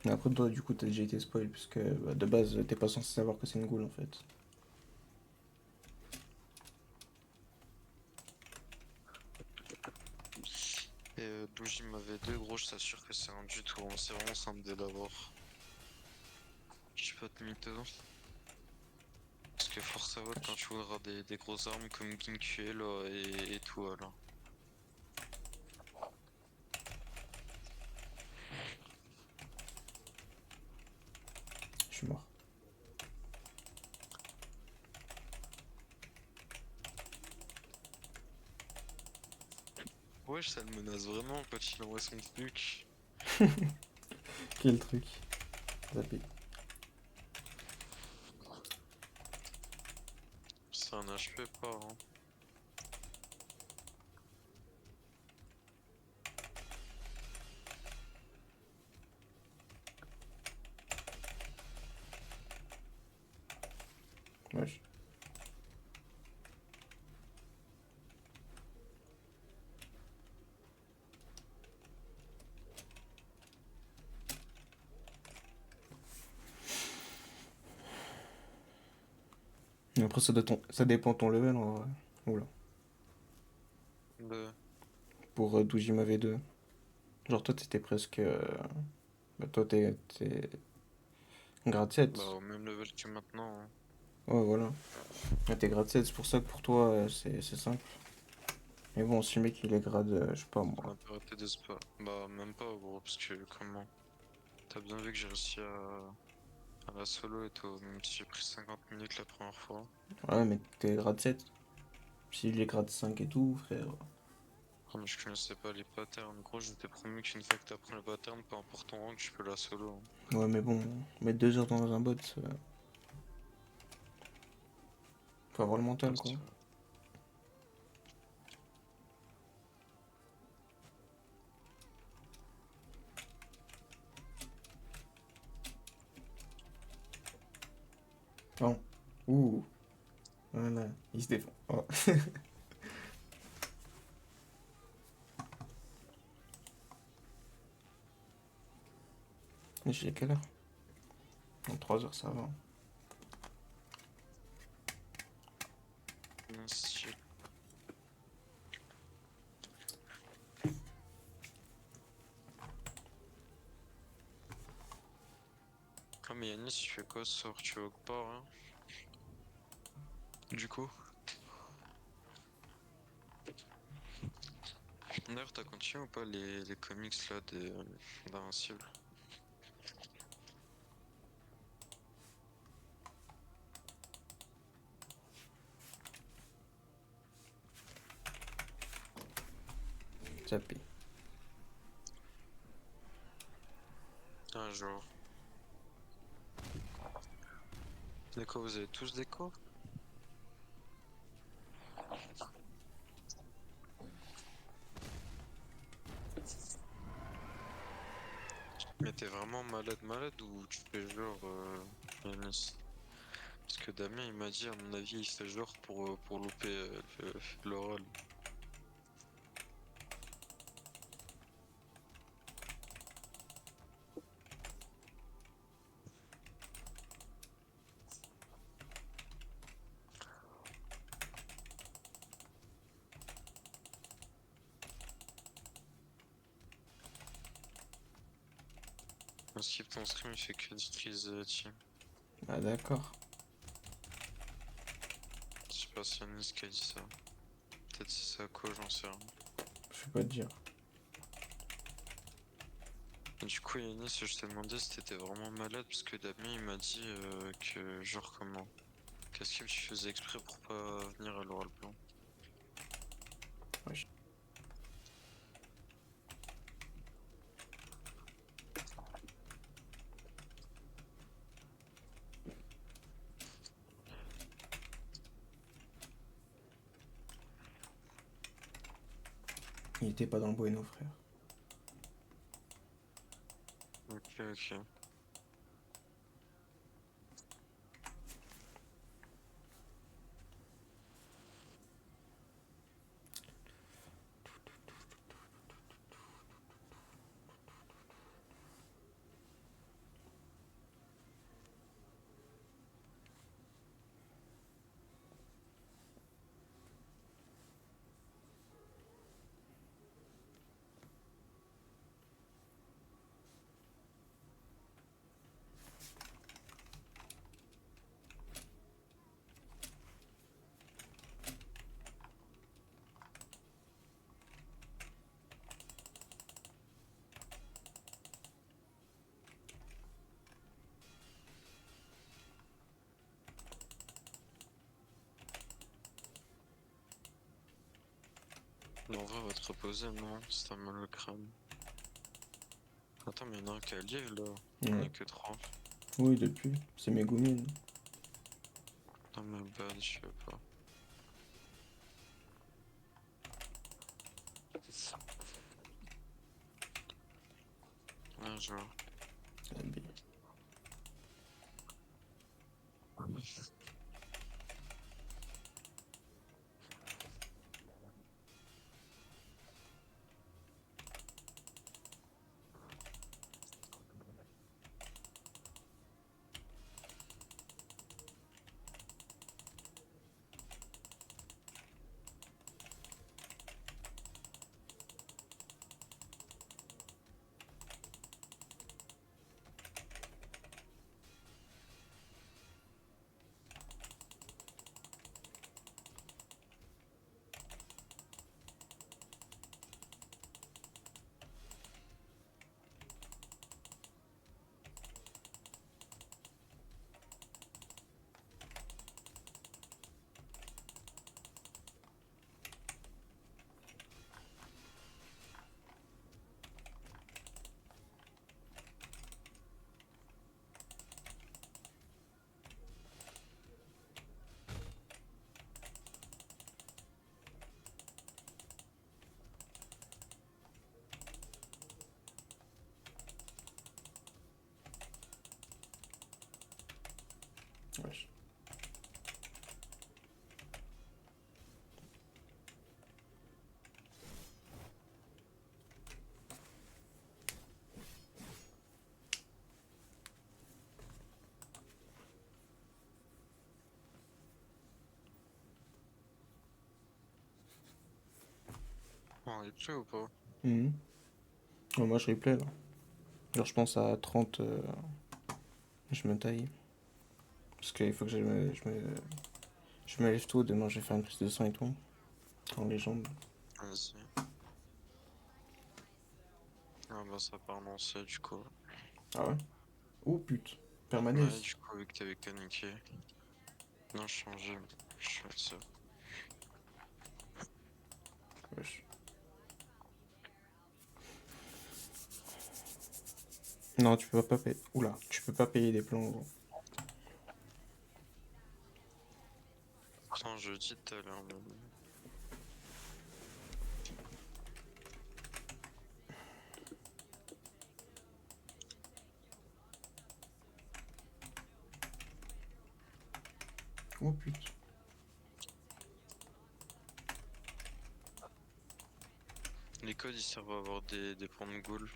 Mais après, toi, du coup, t'as déjà été spoil, parce que bah, de base, t'es pas censé savoir que c'est une ghoul en fait.
Et Doujim m'avait deux gros, je t'assure que c'est un du tout. Hein. C'est vraiment simple de l'avoir. Je suis pas de mytho. Parce que force à vote quand tu voudras des grosses armes comme Ginkyue là et tout alors.
Je suis mort.
Wesh, ça le menace vraiment quand il envoie son truc.
Quel truc. Zappé.
C'est un HP pas, hein.
Wesh. Mais après, ça dépend de ton level en vrai. Oula.
De...
Pour Dojima V2. Genre, toi, t'étais presque. Bah, toi, t'es grade
Bah
7.
au même level que maintenant. Hein.
Ouais, voilà. Ouais, t'es grade 7, c'est pour ça que pour toi, c'est simple. Mais bon, si le mec il est grade, je sais pas
On
moi.
a pas arrêté de spa. Bah même pas gros, parce que comment? T'as bien vu que j'ai réussi à la solo et tout, même si j'ai pris 50 minutes la première fois.
Ouais, mais t'es grade 7. S'il est grade 5 et tout, frère.
Oh, mais je connaissais pas les patterns. Gros, je t'ai promis qu'une fois que t'apprends le pattern, peu importe ton rank, tu peux la solo. Hein.
Ouais, mais bon, mettre 2 heures dans un bot, faut avoir le mental
Ouais,
quoi.
c'est vrai.
Non. Ouh. Voilà, il se défend. Oh. J'ai quelle heure? En 3 heures, ça va.
Merci. Ah, mais Yanis, tu fais quoi ce soir? Tu vas au pas, hein? Du coup? D'ailleurs, t'as continué ou pas les comics là d'Invincible?
Zappé.
Un jour. Déco, vous avez tous déco? Mais t'es vraiment malade ou tu fais genre Yanis? Parce que Damien il m'a dit à mon avis il fait genre pour louper l'oral. skip ton stream, il fait que decrease team.
Ah, d'accord.
Je sais pas si Yanis qui a dit ça. Peut-être si c'est à quoi, j'en sais rien.
Je sais pas te dire.
Et du coup, Yanis, je t'ai demandé si t'étais vraiment malade, parce que Damien il m'a dit que, genre, comment? Qu'est-ce que tu faisais exprès pour pas venir à l'oral blanc?
Wesh. Il était pas dans le bueno, frère.
Ok, ok. Mais en vrai, on va te reposer, non? Si t'as mal au crâne. Attends, mais il y en a un qui a live là. On
Ouais.
est que 3.
Oui, depuis. C'est mes goumines.
Dans ma bad, je sais pas. Ouais, genre.
Ah, B. Wesh.
On replay ou pas?
Mhm. Ouais, moi, je replay, là. Genre, je pense à 30, je me taille. Parce qu'il faut que je me lève tôt. Demain, je vais faire une prise de sang et tout. En légende.
Vas-y. Ah bah ça part lancer du coup.
Ah ouais? Oh, pute.
Ouais,
Permanez.
du coup, vu que t'avais caniqué. Non, changer. Je fais ça.
Wesh. Non, tu peux pas payer. Oula, tu peux pas payer des plans, gros.
Pourtant, je dis tout à l'heure, mais...
Oh, pute.
Les codes, ils servent à avoir des points de goal.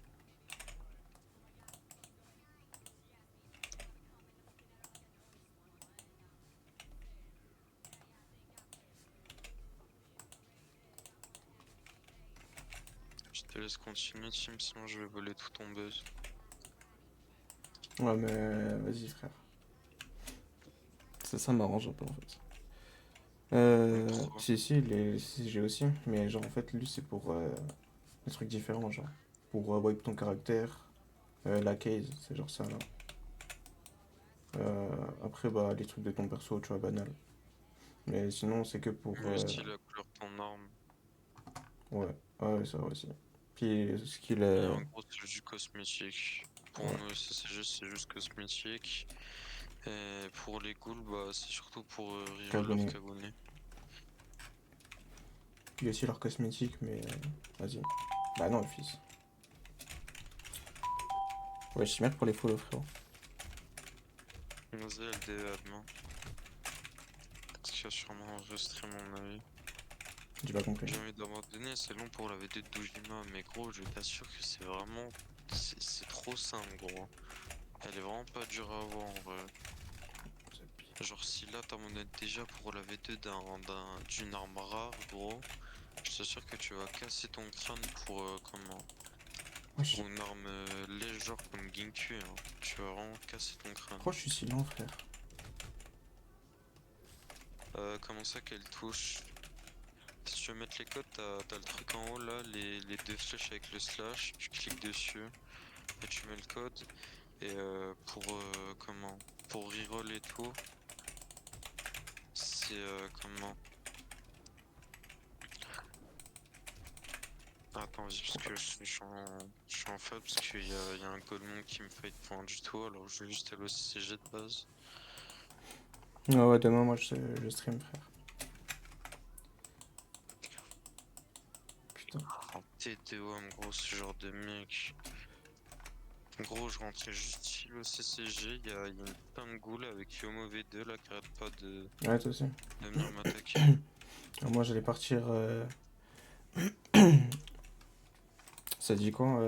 Je te laisse continuer, Tim, sinon je vais voler tout ton buzz.
Ouais, mais vas-y, frère. Ça m'arrange un peu en fait.
Pourquoi?
Si, si, j'ai aussi. Mais genre, en fait, lui, c'est pour des trucs différents, genre. Pour wipe ton caractère, la case, c'est genre ça, là. Après, bah, les trucs de ton perso, tu vois, banal. Mais sinon, c'est que pour...
Mais si la couleur de ton arme.
ouais, ouais, ça aussi. Puis, ce qu'il
Et
est...
en gros, c'est du cosmétique. Pour
Ouais,
nous, ça, c'est juste cosmétique. Et pour les ghouls, bah, c'est surtout pour reroll leur
Cagoné.
cagoné.
Il y a aussi leur cosmétique, mais... vas-y. Bah non, le fils. Ouais, chimère pour les follow, frérot.
Vas-y, LDE à demain. Parce qu'il y a sûrement enregistré mon avis.
J'ai pas compris.
J'ai envie d'abandonner, c'est long pour la VD de Dojima, mais gros, je t'assure que c'est vraiment. C'est trop simple, gros. Elle est vraiment pas dure à avoir en vrai. Genre, si là t'as mon aide déjà pour la V2 d'une arme rare, gros, je t'assure que tu vas casser ton crâne pour comment?
Wesh.
Pour une arme légère comme Ginku, hein. Tu vas vraiment casser ton crâne.
Pourquoi je suis si lent, frère?
Comment ça qu'elle touche? Si tu veux mettre les codes, t'as le truc en haut là, les deux flèches avec le slash, tu cliques dessus et tu mets le code. Et pour comment? Pour reroll et tout, c'est comment? Attends, vas-y, parce que je suis en fait, parce qu'il y a un Golemon qui me fight point du tout, alors je vais juste aller au CCG de base.
Ouais, ouais, demain, moi, je stream, frère. Putain.
Oh, TDOM, gros, ce genre de mec. En gros, je rentrais juste chill au CCG, il y a une putain de goule avec Yomo V2 là qui arrête pas
Ouais, toi aussi.
de venir m'attaquer.
Alors, moi, j'allais partir... ça dit quoi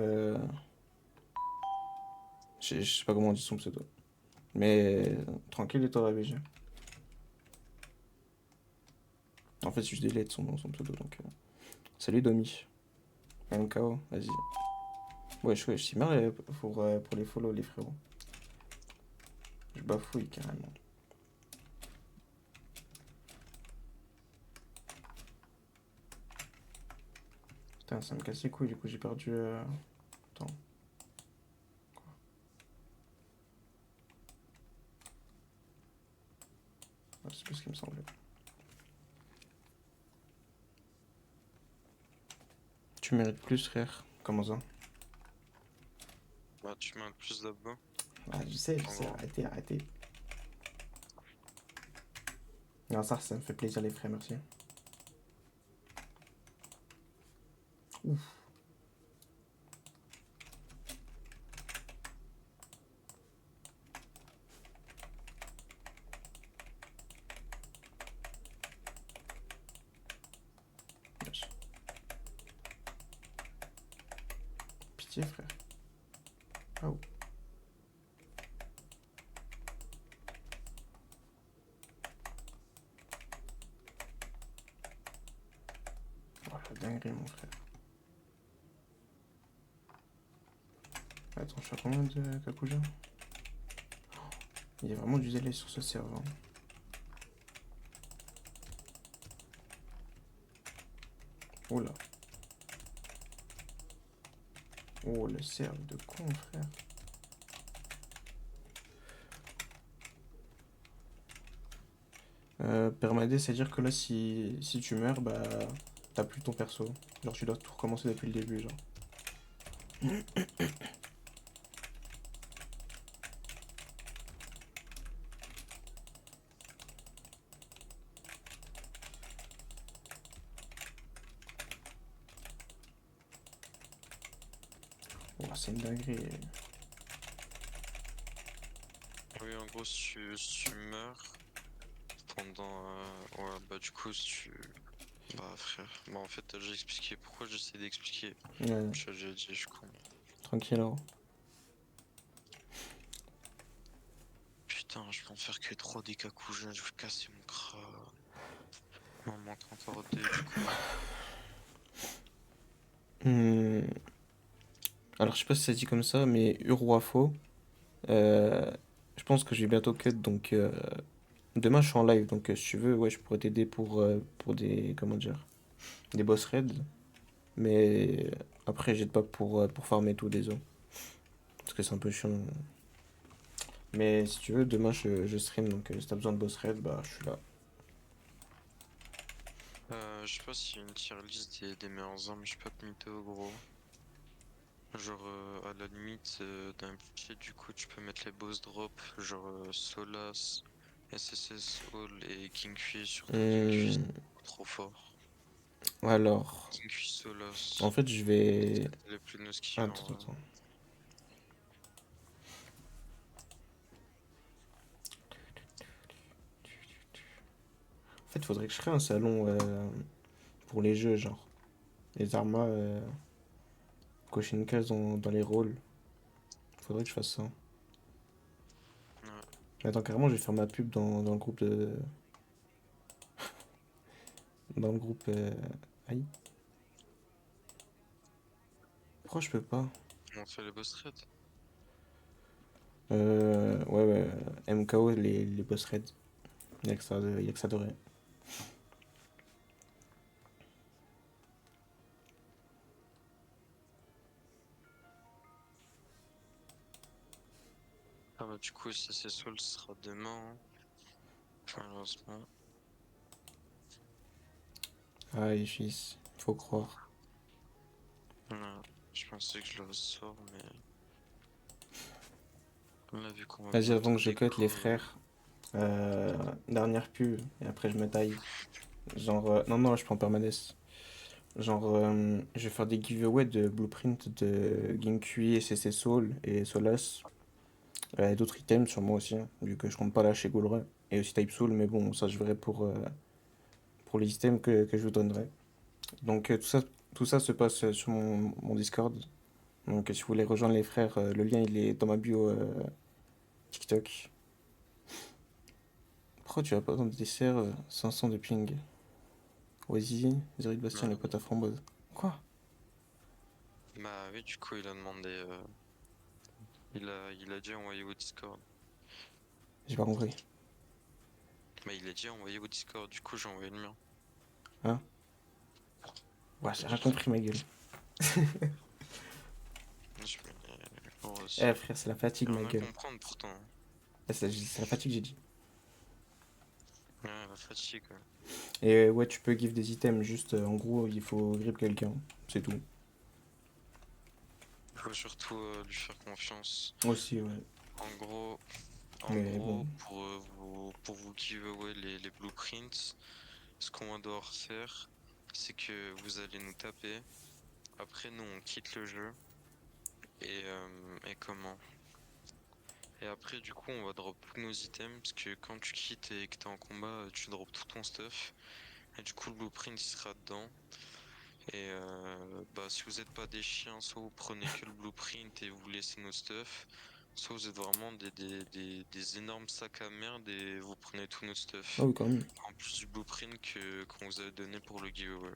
je sais pas comment on dit son pseudo. Mais tranquille et toi, BG. En fait, je délète son pseudo, donc... Salut, Domi. MKO, vas-y. Ouais, je suis marre pour les follow, les frérots. Je bafouille, carrément. Putain, ça me casse les couilles, du coup, j'ai perdu... Attends. Ah, c'est plus ce qui me semblait. Tu mérites plus, frère. Comment ça?
Bah, tu mets un plus d'abos,
Ah, je
en
sais,
gros.
arrêtez. Non, ça me fait plaisir, les frères, merci. Ouf. Wesh. Pitié, frère. Oh. Oh, la dinguerie, mon frère. Attends, je suis à combien de Kakuja? Il y a vraiment du délai sur ce serveur. Oh là. Oh, le serve de con, frère. Permader, c'est-à-dire que là, si tu meurs, bah, t'as plus ton perso. Genre, tu dois tout recommencer depuis le début, genre. Oh, c'est une dinguerie.
Oui, en gros, si tu meurs pendant. Ouais, bah, du coup, si tu. Bah, frère. Bah, en fait, t'as déjà expliqué. Pourquoi j'essaie d'expliquer?
Ouais,
Je t'ai déjà dit, je suis con.
tranquille, alors.
Putain, je peux en faire que 3 des Kakuja, je vais casser mon crâne. Il m'en manque encore 2 du coup.
Hmm. Alors, je sais pas si ça dit comme ça, mais Uruafo, Euh, je pense que je vais bientôt cut, donc demain je suis en live, donc si tu veux, ouais, je pourrais t'aider pour des, comment dire, des boss raids, mais après j'aide pas pour farmer tout, désolé, parce que c'est un peu chiant. Mais si tu veux, demain je stream, donc si t'as besoin de boss raid, bah je suis là.
Je sais pas s'il y a une tier list des meilleures armes, je peux pas te mytho gros. Genre à la limite d'un budget du coup tu peux mettre les boss drop genre Solas, SSS All et Kingfi, surtout Kingfi
Hum,
c'est trop fort.
alors,
Kingfi
en
Solas,
fait je vais...
c'est les plus nos skills en
Attends,
vrai.
attends. En fait, faudrait que je crée un salon pour les jeux, genre. Les armas, cocher une case dans les rôles. Faudrait que je fasse ça.
Ouais.
Mais attends, carrément, je vais faire ma pub dans le groupe de... Dans le groupe... Aïe. Pourquoi je peux pas?
On fait les boss raids.
Ouais, ouais. MKO, les boss raids. Y'a que ça de, y a que ça de vrai.
Ah bah du coup SSS All ce sera demain, hein. Malheureusement.
Aïe, fils. Faut croire.
Ouais. Je pensais que je le ressors mais là vu qu'on va
Vas-y, avant
bientôt
que je cut
déco.
les frères. Dernière pub. Et après, je me taille. Genre... non, non, je prends permanence. Genre, je vais faire des giveaways de blueprint de Ginkui, SSS Soul et Solas. D'autres items sur moi aussi, hein, vu que je compte pas lâcher Gauleray. Et aussi Type Soul, mais bon, ça je verrai pour les items que je vous donnerai. Donc tout ça se passe sur mon Discord. Donc si vous voulez rejoindre les frères, le lien il est dans ma bio TikTok. Pourquoi tu vas pas dans le dessert 500 de ping? Vas-y, Zéro de Bastien,
Ouais.
les potes à framboise. Quoi?
Bah oui du coup il a demandé il a déjà envoyé au Discord.
J'ai pas compris.
Bah il a déjà envoyé au Discord, du coup j'ai envoyé le mien.
Hein? Ouais, j'ai rien compris, ma gueule.
Je me oh,
Eh frère, c'est la fatigue,
j'ai
ma
rien à
gueule.
comprendre pourtant.
C'est la fatigue, j'ai dit.
Ouais, la fatigue. Ouais.
Et ouais, tu peux give des items, juste en gros, il faut grip quelqu'un. C'est tout.
Il faut surtout lui faire confiance.
Aussi, ouais.
En gros, en
Mais bon.
gros, pour vous giveaway les blueprints, ce qu'on va devoir faire, c'est que vous allez nous taper. Après, nous, on quitte le jeu. Et comment? Et après, du coup, on va drop tous nos items. Parce que quand tu quittes et que t'es en combat, tu drops tout ton stuff. Et du coup, le blueprint, il sera dedans. Et bah, si vous n'êtes pas des chiens, soit vous prenez que le blueprint et vous laissez nos stuff. Soit vous êtes vraiment des énormes sacs à merde et vous prenez tout notre
Ah
stuff.
oui, quand même.
En plus du blueprint qu'on vous a donné pour le giveaway.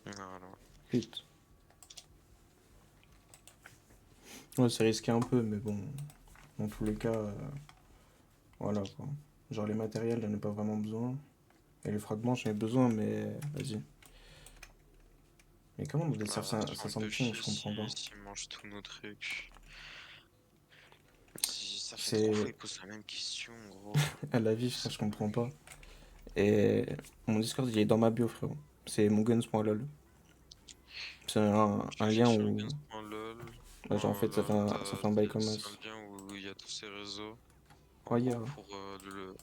Voilà.
Putain. Ouais, c'est risqué un peu, mais bon. Dans tous les cas, voilà quoi. Genre les matériels, j'en ai pas vraiment besoin. Et les fragments, j'en ai besoin, mais vas-y. Mais comment on des
Bah,
ça,
ça fait
ça
un
semble
peu
ping,
chier
je
si,
comprends pas.
s'ils mangent tous nos trucs. Si ça fait 3 fois
C'est
ils posent la même question, gros.
à la vie, frère,
C'est
je comprends pas. Et mon Discord, il est dans ma bio, frérot. C'est moguns.lol. C'est
tu
un lien
cliques sur
où.
guns.lol.
Bah, genre, en fait,
Là,
ça fait un bail comme
c'est un
as.
lien où il y a tous ces réseaux. En
Ouais,
gros,
yeah.
pour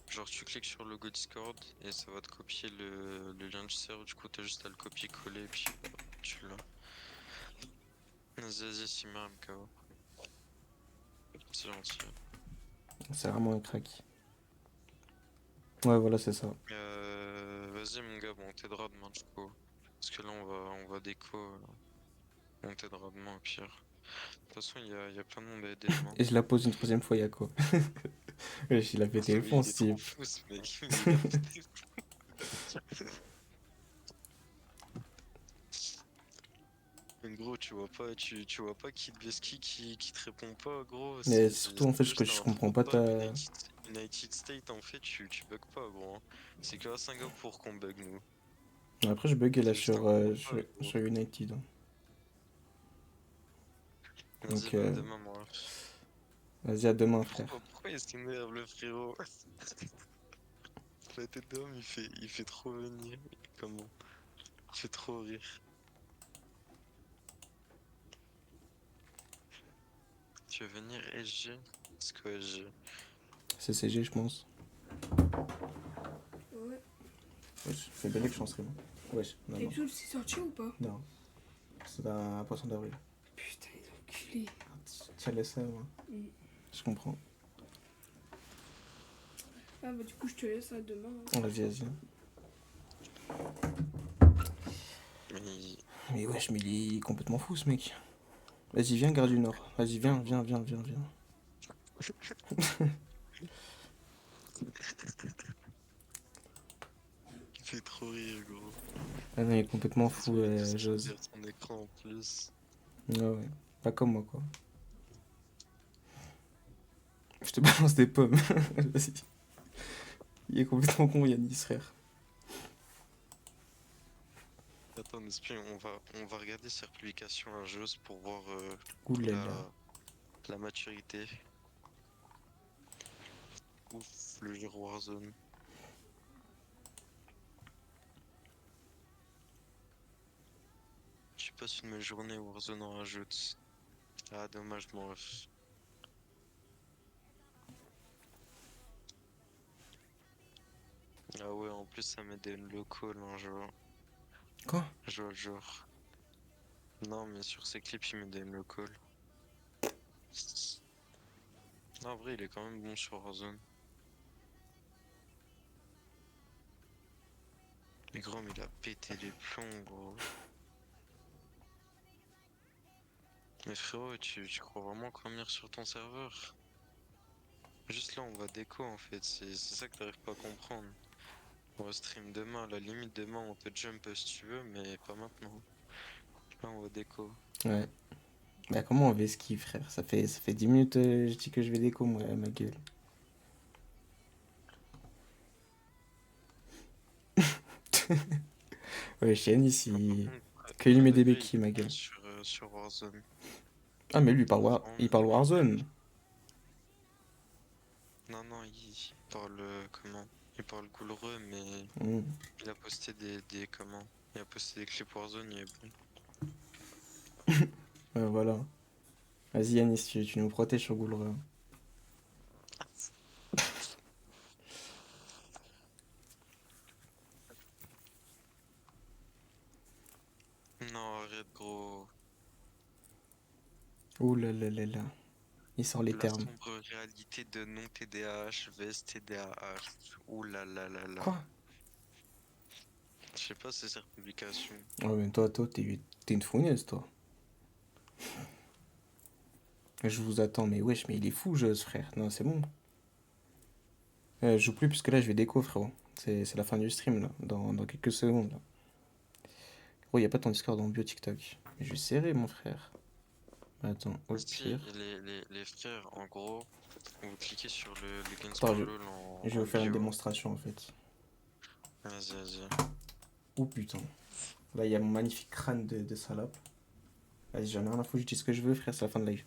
genre, tu cliques sur le logo Discord et ça va te copier le lien du serveur. Du coup, t'as juste à le copier-coller et puis tu l'as. Vas-y, Simmer MKO. C'est gentil.
C'est vraiment un crack. Ouais, voilà, c'est ça.
Vas-y, mon gars, bon, on t'aidera demain, du coup. Parce que là, on va déco. On t'aidera demain au pire. De toute façon, il y a plein de monde à aider demain.
Et je la pose une troisième fois, y'a quoi? Wesh, il a pété le
Mais
fond,
il
ce
est trop
type.
fou, ce mec. Mais il a pété. Mais gros, tu vois pas Kid Veski qui te répond pas, gros.
Mais surtout, en fait, ce que
Juste
je
un
comprends
faux
pas,
bug
t'as.
United States, en fait, tu bugs pas, gros, hein. C'est que à Singapour qu'on bug, nous.
Après, je buguais là
C'est juste un
sur,
faux bug, gros.
sur United, hein.
Vas-y,
Donc,
bah, demain, moi.
vas-y, à demain, frère.
Pourquoi il s'énerve, le frérot? La tête d'homme, il fait trop venir. Comment? Il fait trop rire. Tu veux venir SG? C'est quoi SG?
CCG, je pense.
Ouais.
Wesh, fais belle que je serais bon. Wesh, non,
Et
non.
tout, c'est sorti ou pas?
Non, c'est un poisson d'avril.
Putain, les enculés.
Tu laissé ça, moi.
Mm.
Je comprends.
Ah bah du coup, je te laisse à demain. Hein.
Vas-y, vas-y.
Mais
Mais wesh, mais il est complètement fou, ce mec. Vas-y, viens, Gare du Nord. Vas-y, viens, viens, viens, viens, viens.
il fait trop rire, gros.
Ah non, il est complètement
C'est
fou,
tout ce qu'il
Jose.
derrière son écran en plus.
Ouais, ouais. Pas comme moi, quoi. Je te balance des pommes. Vas-y. Il est complètement con, Yanis, frère.
Attends, espion, on va regarder ses publications à Joss pour voir
Ouh là là.
la maturité. Ouf, le jeu Warzone. Je passe une journée Warzone en rajoute. Ah, dommage, mon ref. Ah ouais, en plus, ça met des locaux, là,
Quoi?
je vois le genre. Non, mais sur ses clips, il met des locaux. En vrai, il est quand même bon sur Warzone. Mais gros, mais il a pété les plombs, gros. Mais frérot, tu crois vraiment qu'on va venir sur ton serveur? Juste là, on va déco en fait, c'est ça que t'arrives pas à comprendre. On va stream demain, à la limite demain on peut jump si tu veux, mais pas maintenant. Là on va déco.
Ouais. Bah, comment on va ski, frère? Ça fait 10 minutes, je dis que je vais déco, moi, ma gueule. Ouais, Yanis,
Ah, par
il.
contre,
Que il met des
Predator, il
béquilles,
est
ma
bon
gueule.
sur Warzone.
Ah, mais lui,
Vraiment,
il parle
il est
Warzone.
Non, non, il parle comment? Il parle Goulreux, mais
Hmm.
il a posté des comment? Il a posté des clips Warzone, il est bon.
Voilà. Vas-y, Yanis, tu nous protèges sur Goulre.
Non, arrête gros.
Ouh là là là là. Il sort les
La
termes.
sombre réalité de non TDAH vs TDAH. Ouh là là là là.
Quoi?
Je sais pas si c'est cette publication.
Ouais, mais toi, t'es une fouineuse, toi. Je vous attends, mais wesh, mais il est fou, Jose, frère. Non, c'est bon. Je joue plus, puisque là, je vais déco, frérot. C'est la fin du stream, là. Dans quelques secondes, là. Gros, y a pas ton Discord en bio TikTok. Mais je vais serrer, mon frère. Attends, au
Si,
pire.
les frères, en gros, vous cliquez sur le Guns
Attends,
for LOL
je vais
en
vous faire une
bio.
démonstration, en fait.
Vas-y, vas-y.
Oh putain. Là, il y a mon magnifique crâne de salope. Vas-y, j'en ai rien à foutre, je dis ce que je veux, frère, c'est la fin de live.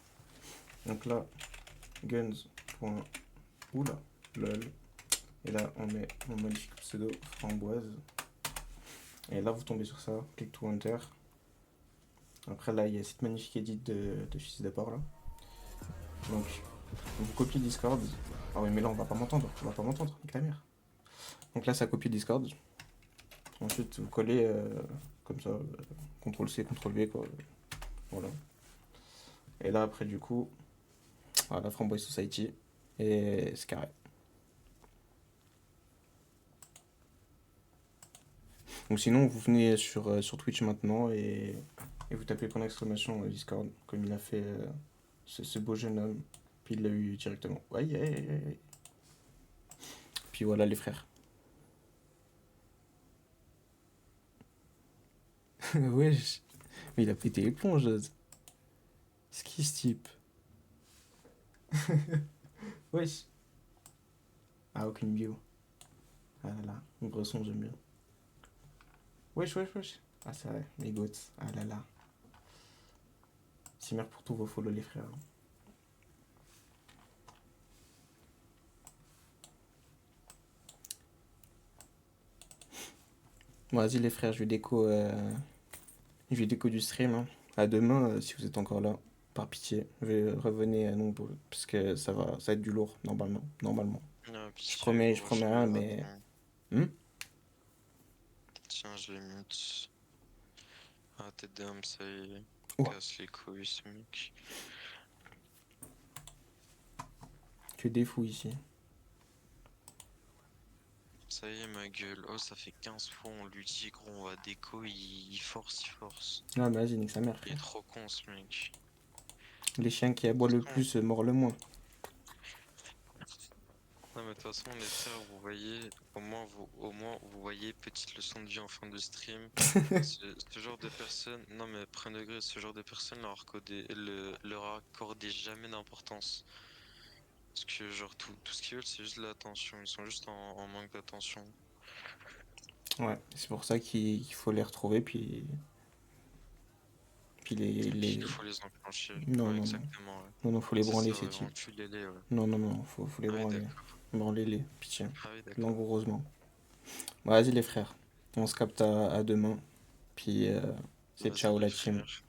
Donc là, guns. Oula, lol. Et là, on met mon magnifique pseudo framboise. Et là, vous tombez sur ça, click to enter. Après, là, il y a cette magnifique edit de fils de porc là. Donc, vous copiez le Discord. Ah oui, mais là, on va pas m'entendre. On va pas m'entendre, avec la mère. Donc là, ça copie le Discord. Ensuite, vous collez comme ça, CTRL-C, CTRL-V, quoi. Voilà. Et là, après, du coup, voilà, Framboise Society. Et c'est carré. Donc sinon, vous venez sur Twitch maintenant et vous tapez point d'exclamation Discord, comme il a fait ce beau jeune homme. Puis il l'a eu directement. Aïe, aïe, aïe, aïe. Puis voilà les frères. Ouais, Mais il a pété les plombs, Jazz. C'est qui ce type? Wesh. Ah, aucune bio. Ah là là, une bresson, j'aime bien. Wesh, wesh, wesh. Ah, c'est vrai, les goats. Ah là là. C'est merde pour tous vos follow, les frères. Bon, vas-y, les frères, je vais déco du stream. Hein. À demain, si vous êtes encore là. Par pitié, revenez à nous parce que ça va être du lourd, normalement. Normalement.
Ah,
Je
pitié,
promets, je
gros,
promets rien, mais.
attends.
Hmm.
Tiens, je les mute. Ah, t'es dame, ça y est.
Oh,
Casse les couilles, ce mec.
tu es des fous ici.
Ça y est, ma gueule. Oh, ça fait 15 fois, on lui dit, gros, on va déco, il force, il force.
Ah, mais vas-y, nique sa mère,
Il est
frère.
trop con, ce mec.
Les chiens qui aboient
De
le
toute façon,
plus mordent le moins.
non, mais de toute façon, les frères, vous voyez, au moins, vous voyez, petite leçon de vie en fin de stream. Ce genre de personnes, non, mais premier degré, ce genre de personnes leur accordez jamais d'importance. Parce que, genre, tout ce qu'ils veulent, c'est juste de l'attention. Ils sont juste en manque d'attention.
Ouais, c'est pour ça qu'il faut les retrouver, puis
Et puis, il
les...
faut les enclencher.
Non,
Ouais,
non, non.
exactement, ouais.
Non, non, faut les
C'est
branler,
ça,
ces
ouais,
types.
enculez-les, ouais.
Non, non, non, faut les
Ah oui,
branler.
d'accord.
Branlez-les, pitié.
Ah oui, d'accord.
Langoureusement. Bah, vas-y, les frères. On se capte à demain. Puis, c'est
Vas-y,
ciao
les
la team.
frères.